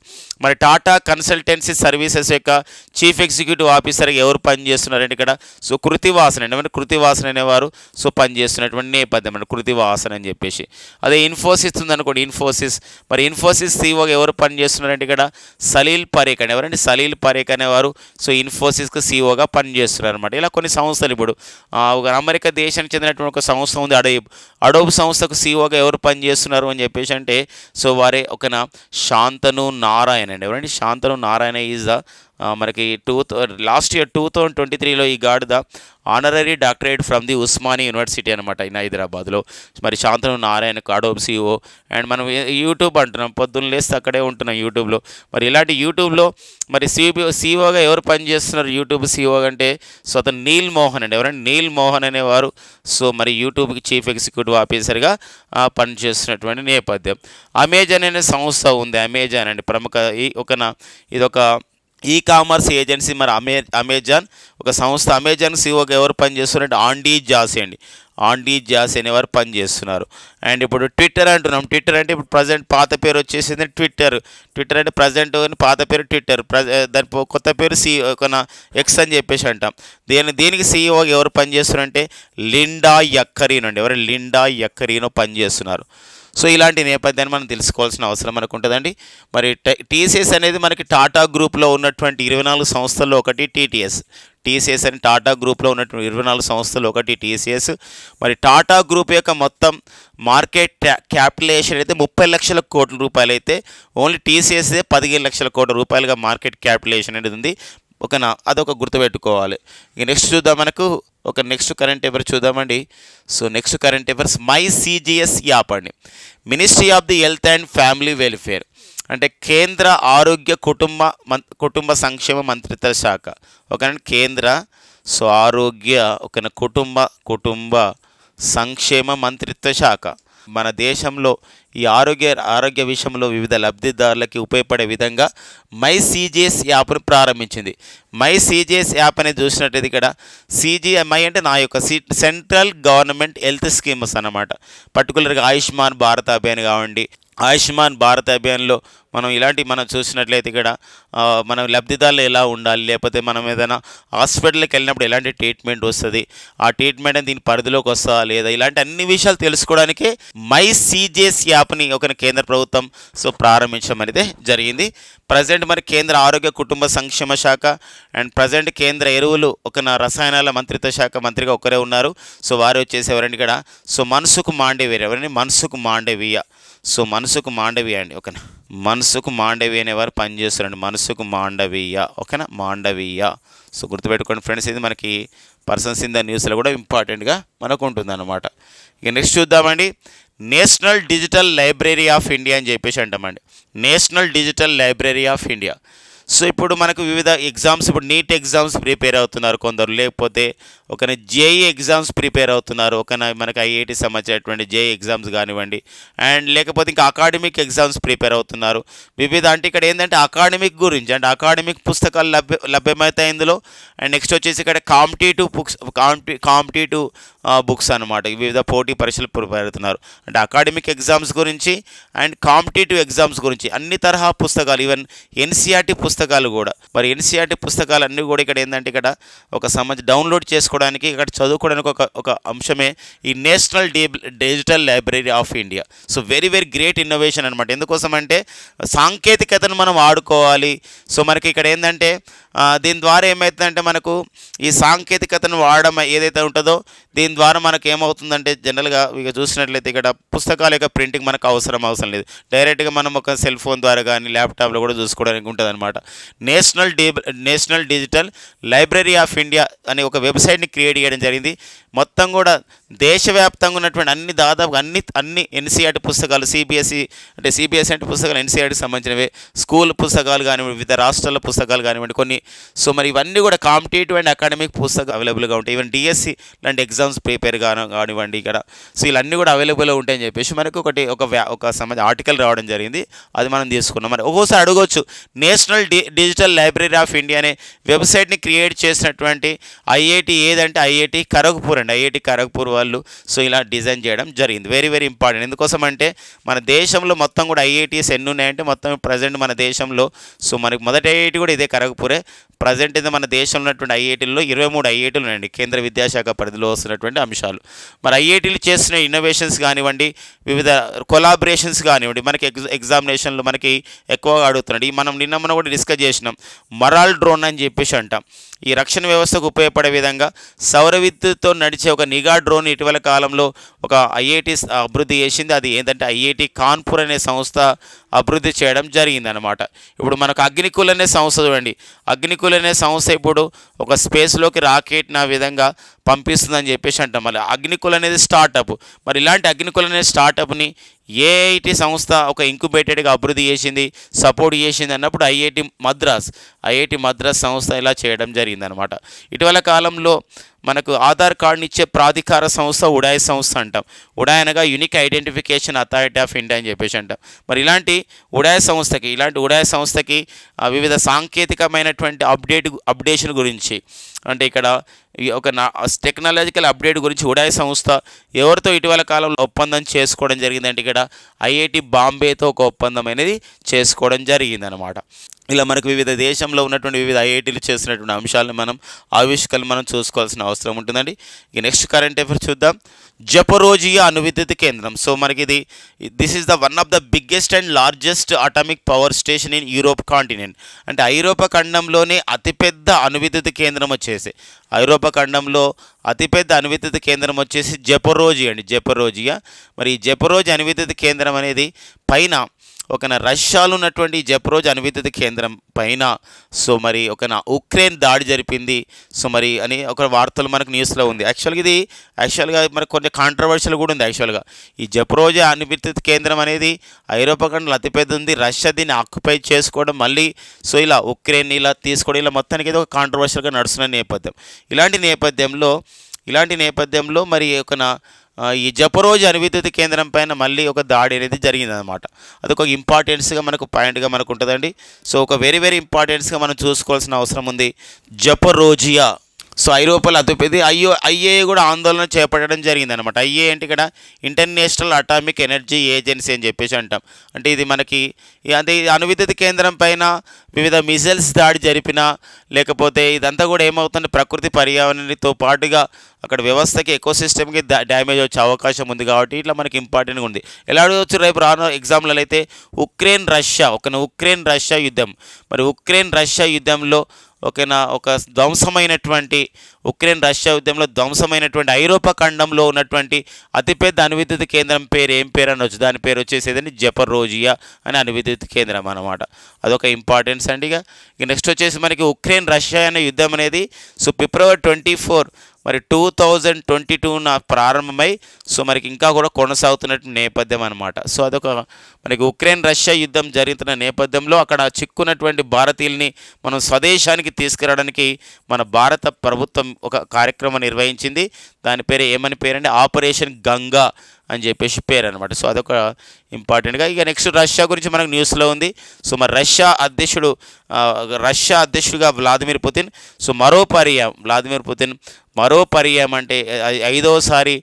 మరి టాటా కన్సల్టెన్సీ సర్వీసెస్ యొక్క చీఫ్ ఎగ్జిక్యూటివ్ ఆఫీసర్గా ఎవరు పనిచేస్తున్నారంటే ఇక్కడ సో కృతివాసన్ అండి. మరి కృతివాసన్ అనేవారు సో పనిచేస్తున్నటువంటి నేపథ్యం అంటే కృతివాసన్ అని చెప్పేసి. అదే ఇన్ఫోసిస్ ఉందనుకోండి, మరి ఇన్ఫోసిస్ సీఓగా ఎవరు పనిచేస్తున్నారంటే ఇక్కడ సలీల్ పరేఖ్ అండి. ఎవరండి సలీల్ పరేఖ్ అనేవారు సో ఇన్ఫోసిస్కి సీఓగా పనిచేస్తున్నారు అనమాట. ఇలా కొన్ని సంస్థలు ఇప్పుడు ఒక అమెరికా దేశానికి చెందినటువంటి ఒక సంస్థ ఉంది అడోబ్ సంస్థకు సీఓగా ఎవరు పనిచేస్తున్నారు అని చెప్పేసి అంటే సో వారే ఒక శాంతను నారాయణ అండి. ఎవరండి శాంతను నారాయణ ఈజ్ ద మనకి లాస్ట్ ఇయర్ 2023లో ఈ God the honorary doctorate from the Osmania university అనమాట ఇన్ హైదరాబాద్లో. మరి శాంతను నారాయణకు అడోబ్ సీఓ. అండ్ మనం యూట్యూబ్ అంటున్నాం, పొద్దున్న లేస్తే అక్కడే ఉంటున్నాం యూట్యూబ్లో. మరి ఇలాంటి యూట్యూబ్లో మరి సీఓగా ఎవరు పనిచేస్తున్నారు యూట్యూబ్ సీఓగా అంటే సో అతను నీల్ మోహన్ అండి. ఎవరంటే నీల్ మోహన్ అనేవారు సో మరి యూట్యూబ్కి చీఫ్ ఎగ్జిక్యూటివ్ ఆఫీసర్గా పనిచేస్తున్నటువంటి నేపథ్యం. అమెజాన్ అనే సంస్థ ఉంది, అమెజాన్ అండి ప్రముఖ ఇదొక ఈ కామర్స్ ఏజెన్సీ. మరి అమెజాన్ ఒక సంస్థ. అమెజాన్ సీఓగా ఎవరు పనిచేస్తున్నారంటే ఆండీ జాసి అనేవారు పనిచేస్తున్నారు. అండ్ ఇప్పుడు ట్విట్టర్ అంటున్నాం. ట్విట్టర్ అంటే ఇప్పుడు ప్రజెంట్ పాత పేరు వచ్చేసింది ట్విట్టర్ అంటే ప్రజెంట్ పాత పేరు ట్విట్టర్, దాని కొత్త పేరు ఎక్స్ అని చెప్పేసి అంటాం. దీనికి సీఈఓగా ఎవరు పనిచేస్తున్నారంటే లిండా యక్కరీనో అండి. ఎవరు లిండా యక్కరీనో పనిచేస్తున్నారు. సో ఇలాంటి నేపథ్యాన్ని మనం తెలుసుకోవాల్సిన అవసరం మనకు ఉంటుందండి. మరి టీసీఎస్ అనేది మనకి టాటా గ్రూప్లో ఉన్నటువంటి 24 సంస్థల్లో ఒకటి టీసీఎస్ అని టాటా గ్రూప్లో ఉన్నటువంటి 24 సంస్థలు ఒకటి టీసీఎస్. మరి టాటా గ్రూప్ యొక్క మొత్తం మార్కెట్ క్యాపిటలైజేషన్ అయితే 30 లక్షల కోట్ల రూపాయలు అయితే ఓన్లీ టీసీఎస్ 15 లక్షల కోట్ల రూపాయలుగా మార్కెట్ క్యాపిటలైజేషన్ అనేది ఉంది. అదొక గుర్తుపెట్టుకోవాలి. ఇక నెక్స్ట్ చూద్దాం, మనకు నెక్స్ట్ కరెంట్ అఫైర్ చూద్దామండి. So next current affairs my CGHS app అండి. Ministry of the health and family welfare అంటే కేంద్ర ఆరోగ్య కుటుంబ సంక్షేమ మంత్రిత్వ శాఖ. కేంద్ర సో ఆరోగ్య కుటుంబ సంక్షేమ మంత్రిత్వ శాఖ మన దేశంలో ఈ ఆరోగ్య విషయంలో వివిధ లబ్ధిదారులకి ఉపయోగపడే విధంగా మై సీజీఎస్ యాప్ను ప్రారంభించింది. మై సీజీఎస్ యాప్ అనేది చూసినట్టయితే ఇక్కడ CGMI అంటే నా యొక్క సెంట్రల్ గవర్నమెంట్ హెల్త్ స్కీమ్స్ అన్నమాట. పర్టికులర్గా ఆయుష్మాన్ భారత్ అభియాన్ కావండి, ఆయుష్మాన్ భారత్ అభియాన్లో మనం చూసినట్లయితే ఇక్కడ మనం లబ్ధిదారులు ఎలా ఉండాలి, లేకపోతే మనం ఏదైనా హాస్పిటల్కి వెళ్ళినప్పుడు ఎలాంటి ట్రీట్మెంట్ వస్తుంది, ఆ ట్రీట్మెంట్ అని దీని పరిధిలోకి వస్తుందా లేదా, ఇలాంటి అన్ని విషయాలు తెలుసుకోవడానికి మై సీజీఎస్ యాప్ని ఒక కేంద్ర ప్రభుత్వం ప్రారంభించడం అనేది జరిగింది. ప్రజెంట్ మరి కేంద్ర ఆరోగ్య కుటుంబ సంక్షేమ శాఖ అండ్ ప్రజెంట్ కేంద్ర ఎరువులు రసాయనాల మంత్రిత్వ శాఖ మంత్రిగా ఒకరే ఉన్నారు. వారు వచ్చేసి ఎవరండి ఇక్కడ మన్సుఖ్ మాండవీయ. ఎవరండి? మన్సుఖ్ మాండవీయ. మన్సుఖ్ మాండవీయ అండి. ఓకేనా, మన్సుఖ్ మాండవీయ అనేవారు పనిచేస్తారండి. మన్సుఖ్ మాండవీయ. ఓకేనా, మాండవీయ. గుర్తుపెట్టుకోండి ఫ్రెండ్స్, ఇది మనకి పర్సన్స్ ఇన్ ద న్యూస్లో కూడా ఇంపార్టెంట్గా మనకు ఉంటుంది అన్నమాట. ఇక నెక్స్ట్ చూద్దామండి, national digital library of India అని చెప్పేసి అంటామండి. National digital library of India. ఇప్పుడు మనకు వివిధ ఎగ్జామ్స్, ఇప్పుడు నీట్ ఎగ్జామ్స్ ప్రిపేర్ అవుతున్నారు కొందరు, లేకపోతే JEE ఎగ్జామ్స్ ప్రిపేర్ అవుతున్నారు, మనకి IIT సంబంధించినటువంటి JEE ఎగ్జామ్స్ కానివ్వండి, అండ్ లేకపోతే ఇంకా అకాడమిక్ ఎగ్జామ్స్ ప్రిపేర్ అవుతున్నారు వివిధ. అంటే ఇక్కడ ఏంటంటే అకాడమిక్ గురించి, అంటే అకాడమిక్ పుస్తకాలు లభ్యమవుతాయి ఇందులో. అండ్ నెక్స్ట్ వచ్చేసి ఇక్కడ కాంపిటేటివ్ బుక్స్ అనమాట. వివిధ పోటీ పరీక్షలు ప్రిపేర్ అవుతున్నారు, అంటే అకాడమిక్ ఎగ్జామ్స్ గురించి అండ్ కాంపిటేటివ్ ఎగ్జామ్స్ గురించి అన్ని తరహా పుస్తకాలు, ఈవెన్ NCERT పుస్తకాలు కూడా. మరి NCERT పుస్తకాలు అన్నీ కూడా ఇక్కడ ఏంటంటే ఇక్కడ డౌన్లోడ్ చేసుకోవడానికి, ఇక్కడ చదువుకోవడానికి ఒక అంశమే ఈ national digital library of India. Very very great innovation అనమాట. ఎందుకోసం అంటే సాంకేతికతను మనం వాడుకోవాలి. మనకి ఇక్కడ ఏంటంటే దీని ద్వారా ఏమవుతుందంటే మనకు ఈ సాంకేతికతను వాడడం ఏదైతే ఉంటుందో దీని ద్వారా మనకు ఏమవుతుందంటే జనరల్గా ఇక చూసినట్లయితే ఇక్కడ పుస్తకాల యొక్క ప్రింటింగ్ మనకు అవసరం లేదు. డైరెక్ట్గా మనం ఒక సెల్ ఫోన్ ద్వారా కానీ ల్యాప్టాప్లో కూడా చూసుకోవడానికి ఉంటుంది అనమాట. National digital library of India అనే ఒక వెబ్సైట్ని క్రియేట్ చేయడం జరిగింది. మొత్తం కూడా దేశవ్యాప్తంగా ఉన్నటువంటి దాదాపు అన్ని NCERT పుస్తకాలు, CBSE అంటే పుస్తకాలు NCERTకి సంబంధించినవి, స్కూల్ పుస్తకాలు కానివ్వండి, వివిధ రాష్ట్రాల పుస్తకాలు కానివ్వండి కొన్ని. మరి ఇవన్నీ కూడా కాంపిటేటివ్ అండ్ అకాడమిక్ పుస్తకాలు అవైలబుల్గా ఉంటాయి. ఈవెన్ DSC లాంటి ఎగ్జామ్స్ ప్రిపేర్ కానివ్వండి ఇక్కడ. ఇవన్నీ కూడా అవైలబుల్గా ఉంటాయని చెప్పేసి మనకు ఒక సంబంధించిన ఆర్టికల్ రావడం జరిగింది, అది మనం తీసుకున్నాం. మరి ఒక్కోసారి అడగవచ్చు, national digital library of India అనే వెబ్సైట్ని క్రియేట్ చేసినటువంటి IIT ఏదంటే IIT ఖరగ్పూర్ అండి. IIT ఖరగ్పూర్ వాళ్ళు ఇలా డిజైన్ చేయడం జరిగింది. Very very important. ఎందుకోసం అంటే మన దేశంలో మొత్తం కూడా IITs ఎన్ని ఉన్నాయంటే మొత్తం ప్రజెంట్ మన దేశంలో మనకి మొదటి IIT కూడా ఇదే ఖరగ్పూరే. ప్రజెంట్ అయితే మన దేశంలో ఉన్నటువంటి IITల్లో 23 IITలు ఉన్నాయండి, కేంద్ర విద్యాశాఖ పరిధిలో వస్తున్నటువంటి అంశాలు. మరి IITలు చేసిన ఇన్నోవేషన్స్ కానివ్వండి, వివిధ కొలాబరేషన్స్ కానివ్వండి, మనకి ఎగ్జామినేషన్లు మనకి ఎక్కువగా అడుగుతున్నాడు. మనం నిన్న కూడా డిస్కస్ చేసినాం, మరాల్ డ్రోన్ అని చెప్పేసి అంటాం. ఈ రక్షణ వ్యవస్థకు ఉపయోగపడే విధంగా సౌర విద్యుత్తో నడిచే ఒక నిఘా డ్రోన్ ఇటీవల కాలంలో ఒక IIT అభివృద్ధి చేసింది. అది ఏంటంటే IIT కాన్పూర్ అనే సంస్థ అభివృద్ధి చేయడం జరిగిందనమాట. ఇప్పుడు మనకు అగ్నికుల్ అనే సంస్థ చూడండి, అగ్నికుల్ అనే సంస్థ ఇప్పుడు ఒక స్పేస్లోకి రాకెట్ని ఆ విధంగా పంపిస్తుందని చెప్పేసి అంటాం. మళ్ళీ అగ్నికుల్ అనేది స్టార్టప్. మరి ఇలాంటి అగ్నికుల్ అనే స్టార్టప్ని AIT సంస్థ ఒక ఇంక్యుబేటెడ్గా అభివృద్ధి చేసింది, సపోర్ట్ చేసింది అన్నప్పుడు ఐఐటి మద్రాస్ సంస్థ ఇలా చేయడం జరిగిందనమాట. ఇటీవల కాలంలో మనకు ఆధార్ కార్డుని ఇచ్చే ప్రాధికార సంస్థ ఉడాయ్ సంస్థ అంటాం. ఉడాయ్ అనగా unique identification authority of India అని చెప్పేసి అంటాం. మరి ఇలాంటి ఉడాయ్ సంస్థకి వివిధ సాంకేతికమైనటువంటి అప్డేషన్ గురించి, అంటే ఇక్కడ ఒక టెక్నాలజికల్ అప్డేట్ గురించి ఉడాయ్ సంస్థ ఎవరితో ఇటీవల కాలంలో ఒప్పందం చేసుకోవడం జరిగిందంటే ఇక్కడ IIT బాంబేతో ఒక ఒప్పందం అనేది చేసుకోవడం జరిగిందనమాట. ఇలా మనకు వివిధ దేశంలో ఉన్నటువంటి వివిధ IITలు చేసినటువంటి అంశాలను ఆవిష్కరణ మనం చూసుకోవాల్సిన అవసరం ఉంటుందండి. ఇక నెక్స్ట్ కరెంట్ అఫైర్స్ చూద్దాం. జపరోజియా అణువిద్యుత్ కేంద్రం. మనకి this is one of the biggest and largest atomic power station in Europe continent. అంటే ఐరోపా ఖండంలోనే అతిపెద్ద అణువిద్యుత్ కేంద్రం వచ్చేసి జపరోజియా. మరి ఈ జపరోజియా అణువిద్యుత్ కేంద్రం అనేది పైన రష్యాలో ఉన్నటువంటి జపరోజ్ అణువిద్యుత్ కేంద్రం పైన మరి ఉక్రెయిన్ దాడి జరిపింది మరి అని ఒక వార్తలు మనకు న్యూస్లో ఉంది. యాక్చువల్గా మనకు కొంచెం కాంట్రవర్షియల్ కూడా ఉంది. యాక్చువల్గా ఈ జపరోజ్ అణువిద్యుత్ కేంద్రం అనేది ఐరోపా ఖండంలో అతిపెద్ద ఉంది. రష్యా దీన్ని ఆక్యుపై చేసుకోవడం, మళ్ళీ ఇలా ఉక్రెయిన్ ఇలా తీసుకోవడం, ఇలా మొత్తానికి ఏదో ఒక కాంట్రవర్షియల్గా నడుస్తున్న నేపథ్యం. ఇలాంటి నేపథ్యంలో మరి ఈ జపరోజ్ అణువిద్యుత్ కేంద్రం పైన మళ్ళీ ఒక దాడి అనేది జరిగిందనమాట. అదొక ఇంపార్టెన్స్గా మనకు పాయింట్గా మనకు ఉంటుందండి. సో ఒక వెరీ వెరీ ఇంపార్టెన్స్గా మనం చూసుకోవాల్సిన అవసరం ఉంది. జపరోజియా సో ఐరోపాలో అతిపెద్ద ఐఏ కూడా ఆందోళన చేపట్టడం జరిగిందనమాట. ఐఏ అంటే ఇక్కడ ఇంటర్నేషనల్ అటామిక్ ఎనర్జీ ఏజెన్సీ అని చెప్పేసి అంటాం. అంటే ఇది మనకి అంటే అణువిద్యుత్ కేంద్రం పైన వివిధ మిజైల్స్ దాడి జరిపినా లేకపోతే ఇదంతా కూడా ఏమవుతుంది, ప్రకృతి పర్యావరణంతో పాటుగా అక్కడ వ్యవస్థకి ఎకోసిస్టమ్కి డ్యామేజ్ వచ్చే అవకాశం ఉంది. కాబట్టి ఇట్లా మనకి ఇంపార్టెంట్గా ఉంది. ఎలా అడగవచ్చు రేపు రాను ఎగ్జామ్లలో అయితే ఉక్రెయిన్ రష్యా యుద్ధం. మరి ఉక్రెయిన్ రష్యా యుద్ధంలో ఒక ధ్వంసమైనటువంటి ఉక్రెయిన్ రష్యా యుద్ధంలో ధ్వంసమైనటువంటి ఐరోపా ఖండంలో ఉన్నటువంటి అతిపెద్ద అణువిద్యుత్ కేంద్రం పేరు ఏం పేరు అనొచ్చు, దాని పేరు వచ్చేసేదని జపరోజియా అనే అణువిద్యుత్ కేంద్రం అన్నమాట. అదొక ఇంపార్టెన్స్ అండి. ఇక నెక్స్ట్ వచ్చేసి మనకి ఉక్రెయిన్ రష్యా అనే యుద్ధం అనేది సో ఫిబ్రవరి 24 మరి 2022 ప్రారంభమై సో మనకి ఇంకా కూడా కొనసాగుతున్నట్టు నేపథ్యం అనమాట. సో అదొక మనకి ఉక్రెయిన్ రష్యా యుద్ధం జరుగుతున్న నేపథ్యంలో అక్కడ చిక్కున్నటువంటి భారతీయుల్ని మనం స్వదేశానికి తీసుకురావడానికి మన భారత ప్రభుత్వం ఒక కార్యక్రమం నిర్వహించింది. దాని పేరు ఏమని పేరండి, ఆపరేషన్ గంగా అని చెప్పేసి పేరు అనమాట. సో అదొక ఇంపార్టెంట్గా. ఇక నెక్స్ట్ రష్యా గురించి మనకు న్యూస్లో ఉంది. సో మరి రష్యా అధ్యక్షుడుగా Vladimir Putin. So Vladimir Putin మరో పర్యాయం అంటే 5వసారి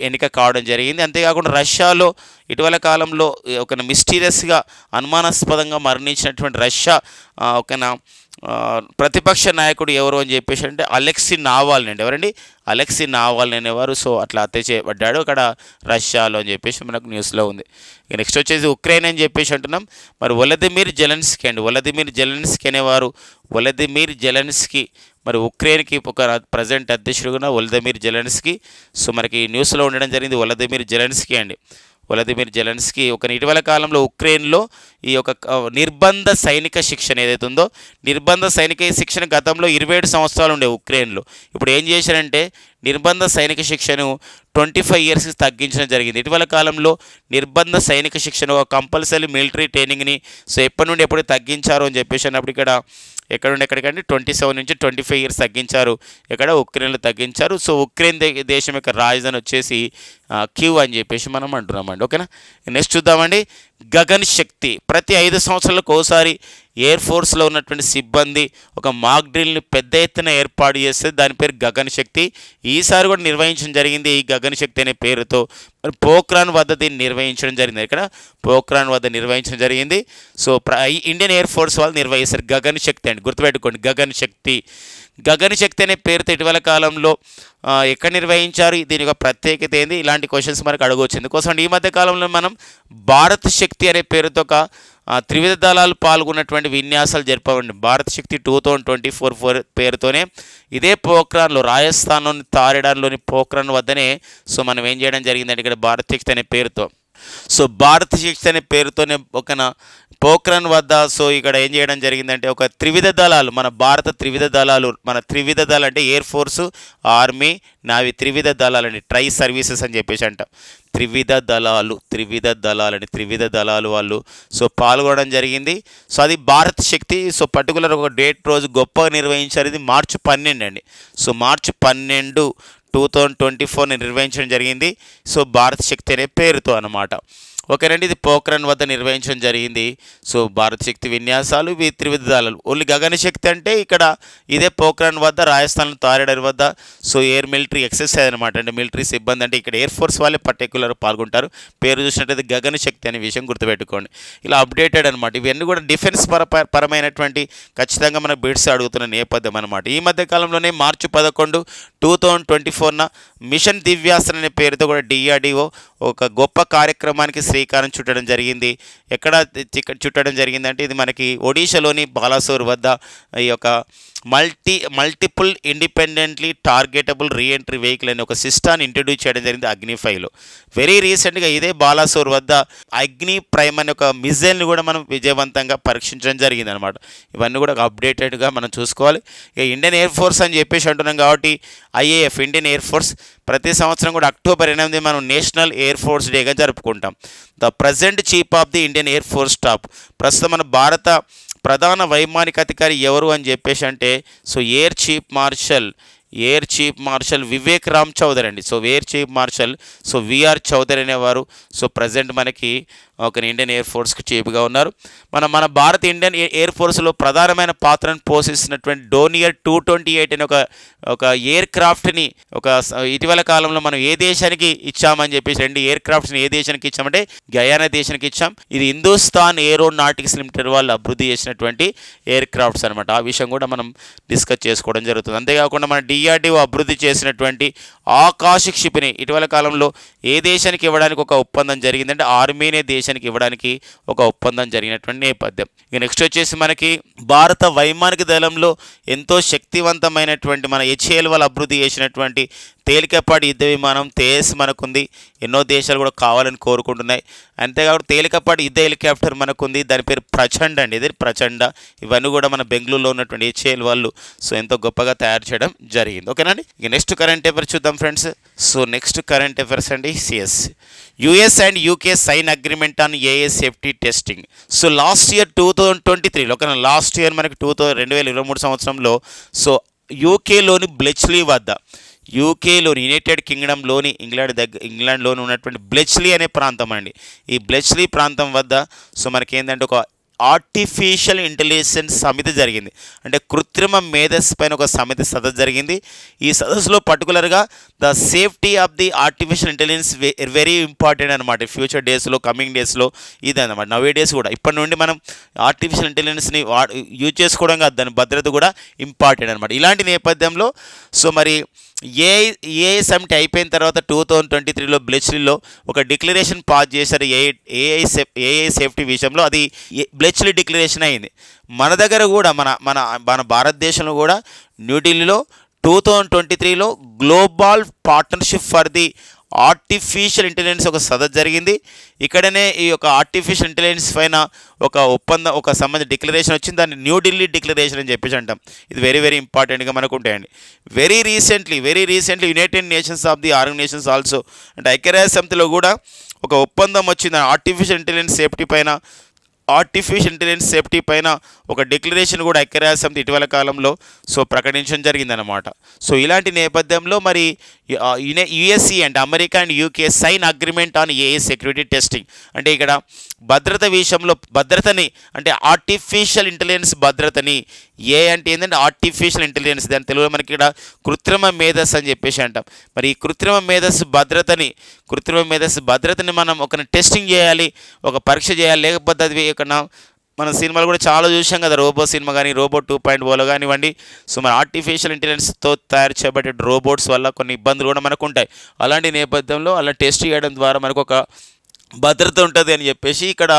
ఎన్నిక కావడం జరిగింది. అంతేకాకుండా రష్యాలో ఇటీవల కాలంలో ఒక మిస్టీరియస్గా అనుమానాస్పదంగా మరణించినటువంటి రష్యా ప్రతిపక్ష నాయకుడు ఎవరు అని చెప్పేసి అంటే అలెక్సీ నావాల్నీ అండి. ఎవరండి, అలెక్సీ నావాల్నీ అనేవారు. సో అట్లా హత్య చేయబడ్డాడు అక్కడ రష్యాలో అని చెప్పేసి మనకు న్యూస్లో ఉంది. ఇక నెక్స్ట్ వచ్చేసి ఉక్రెయిన్ అని చెప్పేసి అంటున్నాం. మరి వొలదిమిర్ జెలెన్స్కీ అనేవారు. వొలదిమిర్ జెలెన్స్కీ మరి ఉక్రెయిన్కి ఒక ప్రజెంట్ అధ్యక్షుడుగా వొలదిమిర్ జెలెన్స్కీ. సో మనకి న్యూస్లో ఉండడం జరిగింది వొలదిమిర్ జెలెన్స్కీ ఒక ఇటీవల కాలంలో ఉక్రెయిన్లో ఈ యొక్క నిర్బంధ సైనిక శిక్షణ ఏదైతే ఉందో, నిర్బంధ సైనిక శిక్షణ గతంలో 27 సంవత్సరాలు ఉండే ఉక్రెయిన్లో. ఇప్పుడు ఏం చేశారంటే నిర్బంధ సైనిక శిక్షను 25 ఇయర్స్కి తగ్గించడం జరిగింది. ఇటీవల కాలంలో నిర్బంధ సైనిక శిక్షణ ఒక కంపల్సరీ మిలిటరీ ట్రైనింగ్ని సో ఎప్పటి నుండి ఎప్పుడు తగ్గించారు అని చెప్పేసి అన్నప్పుడు ఇక్కడ ఎక్కడికంటే 27 నుంచి 25 ఇయర్స్ తగ్గించారు. ఉక్రెయిన్లో తగ్గించారు. సో ఉక్రెయిన్ దేశం యొక్క రాజధాని వచ్చేసి కీవ్ అని చెప్పేసి మనం అంటున్నామండి. ఓకేనా. నెక్స్ట్ చూద్దామండి, గగన్ శక్తి. ప్రతి 5 సంవత్సరాలకు ఒకసారి ఎయిర్ ఫోర్స్లో ఉన్నటువంటి సిబ్బంది ఒక మాక్ డ్రిల్ని పెద్ద ఎత్తున ఏర్పాటు చేస్తే దాని పేరు గగన్ శక్తి. ఈసారి కూడా నిర్వహించడం జరిగింది ఈ గగన్ శక్తి అనే పేరుతో. పోఖ్రాన్ వద్ద దీన్ని నిర్వహించడం జరిగింది. సో ఇండియన్ ఎయిర్ ఫోర్స్ వాళ్ళు నిర్వహిస్తారు గగన్ శక్తి అండి, గుర్తుపెట్టుకోండి. గగన్ శక్తి అనే పేరుతో ఇటీవల కాలంలో ఎక్కడ నిర్వహించారు, దీని యొక్క ప్రత్యేకత ఏంది, ఇలాంటి క్వశ్చన్స్ మనకు అడగవచ్చు. ఎందుకోసం ఈ మధ్య కాలంలో మనం భారత్ శక్తి అనే పేరుతో ఒక త్రివిధ దళాలు పాల్గొన్నటువంటి విన్యాసాలు జరిపామండి. భారత్ శక్తి 2024 పేరుతోనే ఇదే పోఖ్రాన్లో రాజస్థాన్లోని తారెడాన్లోని పోఖ్రాన్ వద్దనే సో మనం ఏం చేయడం జరిగిందంటే ఇక్కడ భారత్ శక్తి అనే పేరుతో. సో భారత్ శక్తి అనే పేరుతోనే పోఖ్రాన్ వద్ద సో ఇక్కడ ఏం చేయడం జరిగిందంటే ఒక త్రివిధ దళాలు, మన భారత త్రివిధ దళాలు అంటే ఎయిర్ ఫోర్సు, ఆర్మీ, నావీ త్రివిధ దళాలని ట్రై సర్వీసెస్ అని చెప్పేసి అంటాం. త్రివిధ దళాలు వాళ్ళు సో పాల్గొనడం జరిగింది. సో అది భారత్ శక్తి. సో పర్టికులర్ ఒక డేట్ రోజు గొప్పగా నిర్వహించారు. ఇది మార్చి 12 అండి. సో మార్చి 12, 2024 నిర్వహించడం జరిగింది. సో భారత్ శక్తి అనే పేరుతో అన్నమాట. ఓకేనండి. ఇది పోఖ్రాన్ వద్ద నిర్వహించడం జరిగింది. సో భారత శక్తి విన్యాసాలు ఇవి త్రివిధ దళాలు. ఓన్లీ గగన శక్తి అంటే ఇక్కడ ఇదే పోఖ్రాన్ వద్ద రాజస్థాన్ తారెడర్ వద్ద సో ఎయిర్ మిలిటరీ ఎక్సర్సైజ్ అనమాట. అంటే మిలిటరీ సిబ్బంది అంటే ఇక్కడ ఎయిర్ ఫోర్స్ వాళ్ళే పర్టికులర్ పాల్గొంటారు. పేరు చూసినట్టయితే గగన శక్తి అనే విషయం గుర్తుపెట్టుకోండి. ఇలా అప్డేటెడ్ అనమాట. ఇవన్నీ కూడా డిఫెన్స్ పరమైనటువంటి ఖచ్చితంగా మనకు బిడ్స్ అడుగుతున్న నేపథ్యం అనమాట. ఈ మధ్య కాలంలోనే మార్చి 11, 2024 మిషన్ దివ్యాస్త్ర అనే పేరుతో కూడా DRDO ఒక గొప్ప కార్యక్రమానికి శ్రీకారం చుట్టడం జరిగింది. ఎక్కడ చుట్టడం జరిగిందంటే ఇది మనకి ఒడిశాలోని బాలాసోర్ వద్ద ఈ యొక్క multiple independently targetable reentry vehicle అనే ఒక సిస్టాన్ని ఇంట్రడ్యూస్ చేయడం జరిగింది అగ్ని-5లో. వెరీ రీసెంట్గా ఇదే బాలాసోర్ వద్ద అగ్ని-ప్రైమ్ అనే ఒక మిజైల్ని కూడా మనం విజయవంతంగా పరీక్షించడం జరిగింది అనమాట. ఇవన్నీ కూడా అప్డేటెడ్గా మనం చూసుకోవాలి. ఇక ఇండియన్ ఎయిర్ ఫోర్స్ అని చెప్పేసి అంటున్నాం కాబట్టి IAF ఇండియన్ ఎయిర్ ఫోర్స్ ప్రతి సంవత్సరం కూడా అక్టోబర్ 8 మనం నేషనల్ ఎయిర్ ఫోర్స్ డేగా జరుపుకుంటాం. The present chief of the Indian air force staff, ప్రస్తుతం మన భారత ప్రధాన వైమానిక అధికారి ఎవరు అని చెప్పేసి అంటే so air chief marshal air chief marshal Vivek Ram Chaudhari అండి. So air chief marshal so VR Chaudhari అనేవారు సో ప్రజెంట్ మనకి ఒక ఇండియన్ ఎయిర్ ఫోర్స్కి చీఫ్గా ఉన్నారు. మన భారత ఇండియన్ ఎయిర్ ఫోర్స్లో ప్రధానమైన పాత్రను పోషిస్తున్నటువంటి డోనియర్ 228 అనే ఒక ఎయిర్ క్రాఫ్ట్ని ఇటీవల కాలంలో మనం ఏ దేశానికి ఇచ్చామని చెప్పేసి 2 ఎయిర్ క్రాఫ్ట్స్ని ఏ దేశానికి ఇచ్చామంటే గయానా దేశానికి ఇచ్చాం. ఇది హిందుస్థాన్ ఏరోనాటిక్స్ లిమిటెడ్ వాళ్ళు అభివృద్ధి చేసినటువంటి ఎయిర్ క్రాఫ్ట్స్ అనమాట. ఆ విషయం కూడా మనం డిస్కస్ చేసుకోవడం జరుగుతుంది. అంతేకాకుండా మన DRDO అభివృద్ధి చేసినటువంటి ఆకాశ క్షిపణి ఇటీవల కాలంలో ఏ దేశానికి ఇవ్వడానికి ఒక ఒప్పందం జరిగిందంటే ఆర్మేనియా దేశానికి ఇవ్వడానికి ఒక ఒప్పందం జరిగినటువంటి నేపథ్యం. ఇక నెక్స్ట్ వచ్చేసి మనకి భారత వైమానిక దళంలో ఎంతో శక్తివంతమైనటువంటి మన HAL వాళ్ళు అభివృద్ధి చేసినటువంటి తేలికపాటి యుద్ధ విమానం తేజస్ మనకుంది. ఎన్నో దేశాలు కూడా కావాలని కోరుకుంటున్నాయి. అంతేకాకుండా తేలికపాటి యుద్ధ హెలికాప్టర్ మనకుంది, దాని పేరు ప్రచండ అండి. ఇది ప్రచండ. ఇవన్నీ కూడా మన బెంగళూరులో ఉన్నటువంటి HAL వాళ్ళు సో ఎంతో గొప్పగా తయారు చేయడం జరిగింది. ఓకేనండి. ఇక నెక్స్ట్ కరెంట్ అఫైర్స్ చూద్దాం friends. So next current affairs అండి CS US and UK sign agreement on AA safety testing. So last year 2023లో ఓకేనా, లాస్ట్ ఇయర్ మనకి 2023 సంవత్సరంలో సో యూకేలోని బ్లెచ్లీ వద్ద యూకేలోని యునైటెడ్ కింగ్డమ్లోని ఇంగ్లాండ్లోని ఉన్నటువంటి బ్లెచ్లీ అనే ప్రాంతం అండి. ఈ బ్లెచ్లీ ప్రాంతం వద్ద సో మనకి ఏంటంటే ఒక ఆర్టిఫిషియల్ ఇంటెలిజెన్స్ సమితి జరిగింది. అంటే కృత్రిమ మేధస్సు పైన ఒక సదస్సు జరిగింది. ఈ సదస్సులో పర్టికులర్గా the safety of the artificial intelligence very important అనమాట. ఫ్యూచర్ డేస్లో కమింగ్ డేస్లో ఇది అనమాట. నవే డేస్ కూడా ఇప్పటి నుండి మనం ఆర్టిఫిషియల్ ఇంటెలిజెన్స్ని యూజ్ చేసుకోవడం కాదు, దాని భద్రత కూడా ఇంపార్టెంట్ అనమాట. ఇలాంటి నేపథ్యంలో సో మరి ఏ సమిట్ అయిపోయిన తర్వాత 2023లో బ్లెచ్లీలో ఒక డిక్లరేషన్ పాస్ చేశారు ఏఐ సేఫ్టీ విషయంలో. అది బ్లెచ్లీ డిక్లరేషన్ అయింది. మన దగ్గర కూడా మన భారతదేశంలో కూడా న్యూఢిల్లీలో 2023లో global partnership for the artificial intelligence ఒక సదస్సు జరిగింది. ఇక్కడనే ఈ యొక్క ఆర్టిఫిషియల్ ఇంటెలిజెన్స్ పైన ఒక సంబంధించిన డిక్లరేషన్ వచ్చింది. దాన్ని న్యూఢిల్లీ డిక్లరేషన్ అని చెప్పేసి అంటాం. ఇది వెరీ ఇంపార్టెంట్గా మనకు ఉంటాయండి. Very recently United Nations of the organisations also అంటే ఐక్యరాజ్య సమితిలో కూడా ఒక ఒప్పందం వచ్చింది ఆర్టిఫిషియల్ ఇంటెలిజెన్స్ సేఫ్టీ పైన ఒక డిక్లరేషన్ కూడా ఐక్యరాజ్య సమితి ఇటీవల కాలంలో సో ప్రకటించడం జరిగిందనమాట. సో ఇలాంటి నేపథ్యంలో మరి USA and America and UK sign agreement on AA security testing. అంటే ఇక్కడ భద్రతని అంటే ఆర్టిఫిషియల్ ఇంటెలిజెన్స్ భద్రతని అంటే ఏంటంటే ఆర్టిఫిషియల్ ఇంటెలిజెన్స్, దాని తెలుగులో మనకి ఇక్కడ కృత్రిమ మేధస్సు అని చెప్పేసి అంటాం. మరి ఈ కృత్రిమ మేధస్సు భద్రతని మనం ఒక టెస్టింగ్ చేయాలి, ఒక పరీక్ష చేయాలి. లేకపోతే అది ఇక్కడ మన సినిమాలు కూడా చాలా చూసాం కదా, రోబో సినిమా కానీ రోబో 2.0లో కానివ్వండి. సో మన ఆర్టిఫిషియల్ ఇంటెలిజెన్స్తో తయారు చేయబడే రోబోట్స్ వల్ల కొన్ని ఇబ్బందులు కూడా మనకు ఉంటాయి. అలాంటి నేపథ్యంలో అలా టెస్ట్ చేయడం ద్వారా మనకు ఒక భద్రత ఉంటుంది అని చెప్పేసి ఇక్కడ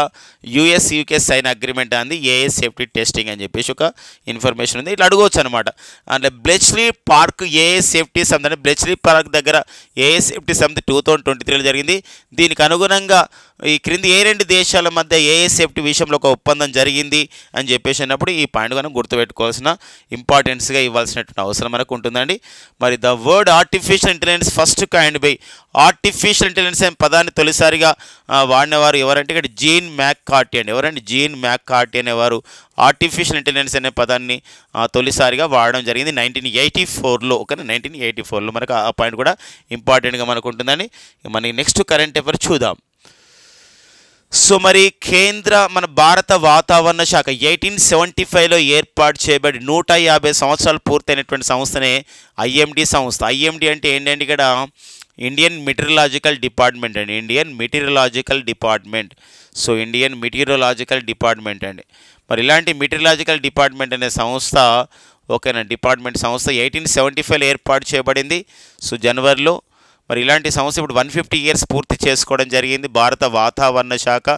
US UK సైన్ అగ్రిమెంట్ అంది AA సేఫ్టీ టెస్టింగ్ అని చెప్పేసి ఒక ఇన్ఫర్మేషన్ ఉంది. ఇట్లా అడగవచ్చు అనమాట. అంటే బ్లెచ్లీ పార్క్ AA సేఫ్టీ సమితి అంటే బ్లెచ్లీ పార్క్ దగ్గర AA సేఫ్టీ సమితి 2023లో జరిగింది. దీనికి అనుగుణంగా ఈ క్రింది ఏ 2 దేశాల మధ్య AA సేఫ్టీ విషయంలో ఒక ఒప్పందం జరిగింది అని చెప్పేసి అన్నప్పుడు ఈ పాయింట్ కనుక గుర్తుపెట్టుకోవాల్సిన ఇంపార్టెన్స్గా ఇవ్వాల్సినటువంటి అవసరం మనకు ఉంటుందండి. మరి the word artificial intelligence first coined by artificial intelligence అనే పదాన్ని తొలిసారిగా వాడినవారు ఎవరంటే ఇక్కడ జీన్ మ్యాక్కార్టీ అండి. ఎవరండి? జీన్ మ్యాక్కార్టీ అనేవారు ఆర్టిఫిషియల్ ఇంటెలిజెన్స్ అనే పదాన్ని తొలిసారిగా వాడడం జరిగింది 1984లో. ఓకే, 1984లో మనకు ఆ పాయింట్ కూడా ఇంపార్టెంట్గా మనకు ఉంటుందని. మనకి నెక్స్ట్ కరెంట్ అఫైర్ చూద్దాం. సో మరి మన భారత వాతావరణ శాఖ 1875లో ఏర్పాటు చేయబడి 150 సంవత్సరాలు పూర్తయినటువంటి సంస్థనే IMD సంస్థ. IMD అంటే ఏంటంటే ఇక్కడ ఇండియన్ మెటీరియలాజికల్ డిపార్ట్మెంట్ అండి. ఇండియన్ మెటీరియలాజికల్ డిపార్ట్మెంట్ అండి. మరి ఇలాంటి మెటీరియలాజికల్ డిపార్ట్మెంట్ అనే సంస్థ ఓకేనా డిపార్ట్మెంట్ సంస్థ 1875లో ఏర్పాటు చేయబడింది సో జనవరిలో. మరి ఇలాంటి సంస్థ ఇప్పుడు 150 ఇయర్స్ పూర్తి చేసుకోవడం జరిగింది భారత వాతావరణ శాఖ.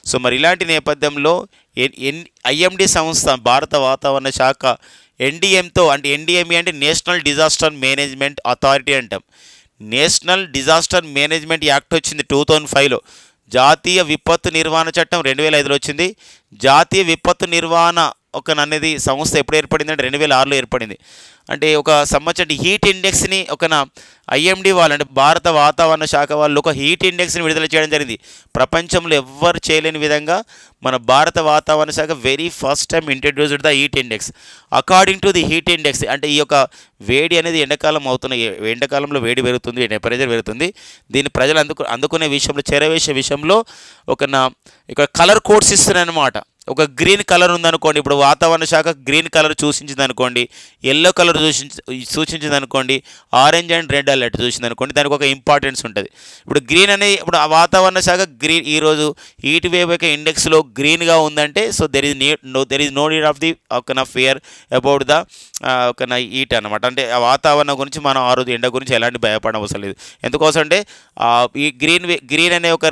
సో మరి ఇలాంటి నేపథ్యంలో IMD సంస్థ భారత వాతావరణ శాఖ NDMతో అంటే NDME అంటే నేషనల్ డిజాస్టర్ మేనేజ్మెంట్ అథారిటీ అంటాం. నేషనల్ డిజాస్టర్ మేనేజ్మెంట్ యాక్ట్ వచ్చింది 2005లో. జాతీయ విపత్తు నిర్వహణ చట్టం 2005లో వచ్చింది. జాతీయ విపత్తు నిర్వహణ ఒక అనేది సంస్థ ఎప్పుడు ఏర్పడింది అంటే 2006లో ఏర్పడింది. అంటే ఒక సంవత్సరం హీట్ ఇండెక్స్ని ఐఎండీ వాళ్ళు అంటే భారత వాతావరణ శాఖ వాళ్ళు ఒక హీట్ ఇండెక్స్ని విడుదల చేయడం జరిగింది. ప్రపంచంలో ఎవ్వరు చేయలేని విధంగా మన భారత వాతావరణ శాఖ very first time introduced the heat index. According to the heat index అంటే ఈ యొక్క వేడి అనేది ఎండాకాలం అవుతున్నాయి, ఎండాకాలంలో వేడి పెరుగుతుంది, టెంపరేచర్ పెరుగుతుంది. దీన్ని ప్రజలు అందుకునే విషయంలో చేరవేసే విషయంలో ఇక్కడ కలర్ కోడ్స్ ఇస్తున్నాయి అన్నమాట. ఒక గ్రీన్ కలర్ ఉందనుకోండి, ఇప్పుడు వాతావరణ శాఖ గ్రీన్ కలర్ సూచించింది అనుకోండి, ఎల్లో కలర్ సూచించింది అనుకోండి, ఆరెంజ్ అండ్ రెడ్ అలర్ట్ చూసింది అనుకోండి, దానికి ఒక ఇంపార్టెన్స్ ఉంటుంది. ఇప్పుడు గ్రీన్ అనేది ఇప్పుడు ఆ వాతావరణ శాఖ గ్రీన్ ఈరోజు హీట్ వేవ్ యొక్క ఇండెక్స్లో గ్రీన్గా ఉందంటే so there is no need of the fear about the heat అనమాట. అంటే ఆ వాతావరణం గురించి మనం ఆ రోజు ఎండ గురించి ఎలాంటి భయపడడం అవసరం లేదు. ఎందుకోసం అంటే ఈ గ్రీన్ అనే ఒక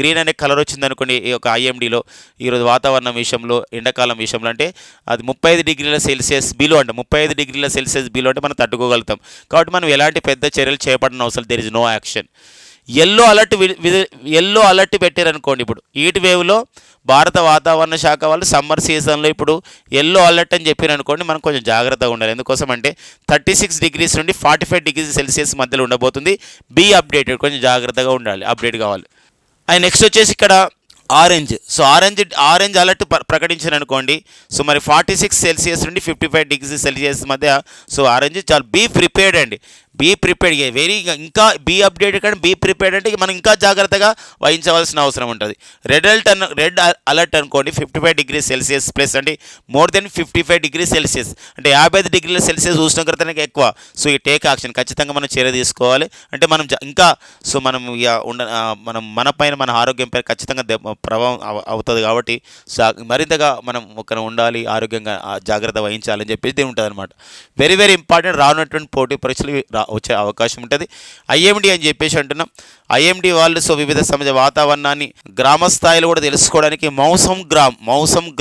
గ్రీన్ అనే కలర్ వచ్చింది అనుకోండి ఈ యొక్క ఐఎండీలో ఈరోజు వాతావరణం విషయంలో ఎండాకాలం విషయంలో అంటే అది 35 డిగ్రీల సెల్సియస్ బిలో అంటే 35 డిగ్రీల సెల్సియస్ బిలో అంటే మనం తట్టుకోగలుగుతాం. కాబట్టి మనం ఎలాంటి పెద్ద చర్యలు చేపట్టడం అవసరం, there is no action. Yellow alert పెట్టారనుకోండి, ఇప్పుడు హీట్ వేవ్లో భారత వాతావరణ శాఖ వాళ్ళు సమ్మర్ సీజన్లో ఇప్పుడు ఎల్లో అలర్ట్ అని చెప్పారనుకోండి, మనం కొంచెం జాగ్రత్తగా ఉండాలి. ఎందుకోసం అంటే 36 డిగ్రీస్ నుండి 45 డిగ్రీస్ సెల్సియస్ మధ్యలో ఉండబోతుంది. బీ అప్డేటెడ్, కొంచెం జాగ్రత్తగా ఉండాలి, అప్డేట్ కావాలి. అండ్ నెక్స్ట్ వచ్చేసి ఇక్కడ ఆరెంజ్. సో ఆరెంజ్ అలర్ట్ ప్రకటించారు అనుకోండి, సో మరి 46 సెల్సియస్ నుండి 55 డిగ్రీ సెల్సియస్ మధ్య సో ఆరెంజ్ చాలా బీ ప్రిపేర్డ్ అండి. బీ ప్రిపేర్డ్ ఇంకా బీ అప్డేటెడ్ కానీ బీ ప్రిపేర్డ్ అంటే మనం ఇంకా జాగ్రత్తగా వహించవలసిన అవసరం ఉంటుంది. రెడ్ అలర్ట్ అనుకోండి 55 డిగ్రీ సెల్సియస్ ప్లస్ అంటే మోర్ దెన్ 55 డిగ్రీ సెల్సియస్ అంటే 55 డిగ్రీల సెల్సియస్ ఉష్ణోగ్రతకి ఎక్కువ. సో ఈ టేక్ యాక్షన్ ఖచ్చితంగా మనం చర్య తీసుకోవాలి. అంటే మనం ఇంకా సో మనం మన పైన మన ఆరోగ్యం పైన ఖచ్చితంగా ప్రభావం అవుతుంది. కాబట్టి మరింతగా మనం ఉండాలి, ఆరోగ్యంగా జాగ్రత్త వహించాలని చెప్పేసి దీని ఉంటుంది అనమాట. Very very important. రానున్నటువంటి పోటీ పరీక్షలు వచ్చే అవకాశం ఉంటుంది. ఐఎండీ అని చెప్పేసి అంటున్నాం. ఐఎండీ వాళ్ళు సో వివిధ సమాజ వాతావరణాన్ని గ్రామ స్థాయిలో కూడా తెలుసుకోవడానికి మౌసం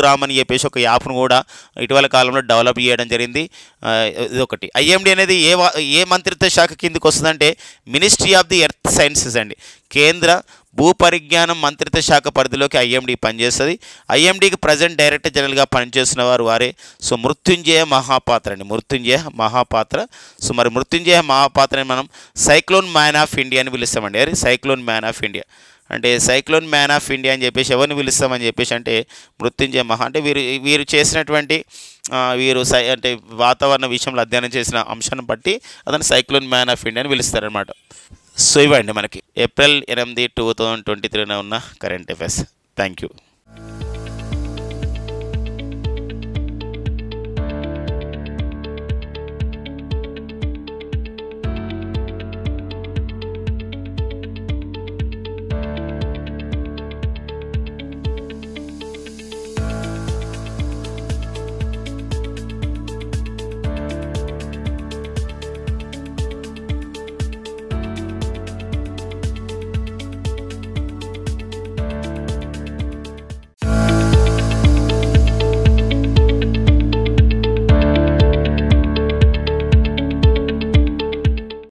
గ్రామ్ అని చెప్పేసి ఒక యాప్ను కూడా ఇటీవల కాలంలో డెవలప్ చేయడం జరిగింది. ఇది ఒకటి. ఐఎండీ అనేది ఏ మంత్రిత్వ శాఖ కిందకి వస్తుందంటే ministry of the earth sciences అండి. కేంద్ర భూపరిజ్ఞానం మంత్రిత్వ శాఖ పరిధిలోకి ఐఎండీ పనిచేస్తుంది. ఐఎండీకి ప్రజెంట్ డైరెక్టర్ జనరల్గా పనిచేస్తున్న వారే సో మృత్యుంజయ మహాపాత్ర అండి. మృత్యుంజయ మహాపాత్ర. సో మరి మృత్యుంజయ మహాపాత్రని మనం సైక్లోన్ మ్యాన్ ఆఫ్ ఇండియా అని పిలుస్తామండి. అది సైక్లోన్ మ్యాన్ ఆఫ్ ఇండియా అంటే సైక్లోన్ మ్యాన్ ఆఫ్ ఇండియా అని చెప్పేసి ఎవరిని పిలుస్తామని చెప్పేసి అంటే మృత్యుంజయ అంటే వీరు చేసినటువంటి అంటే వాతావరణ విషయంలో అధ్యయనం చేసిన అంశాన్ని బట్టి అతను సైక్లోన్ మ్యాన్ ఆఫ్ ఇండియా అని పిలుస్తారనమాట. సో ఇవ్వండి మనకి ఏప్రిల్ 8, 2023 ఉన్న కరెంట్ అఫైర్స్. Thank you.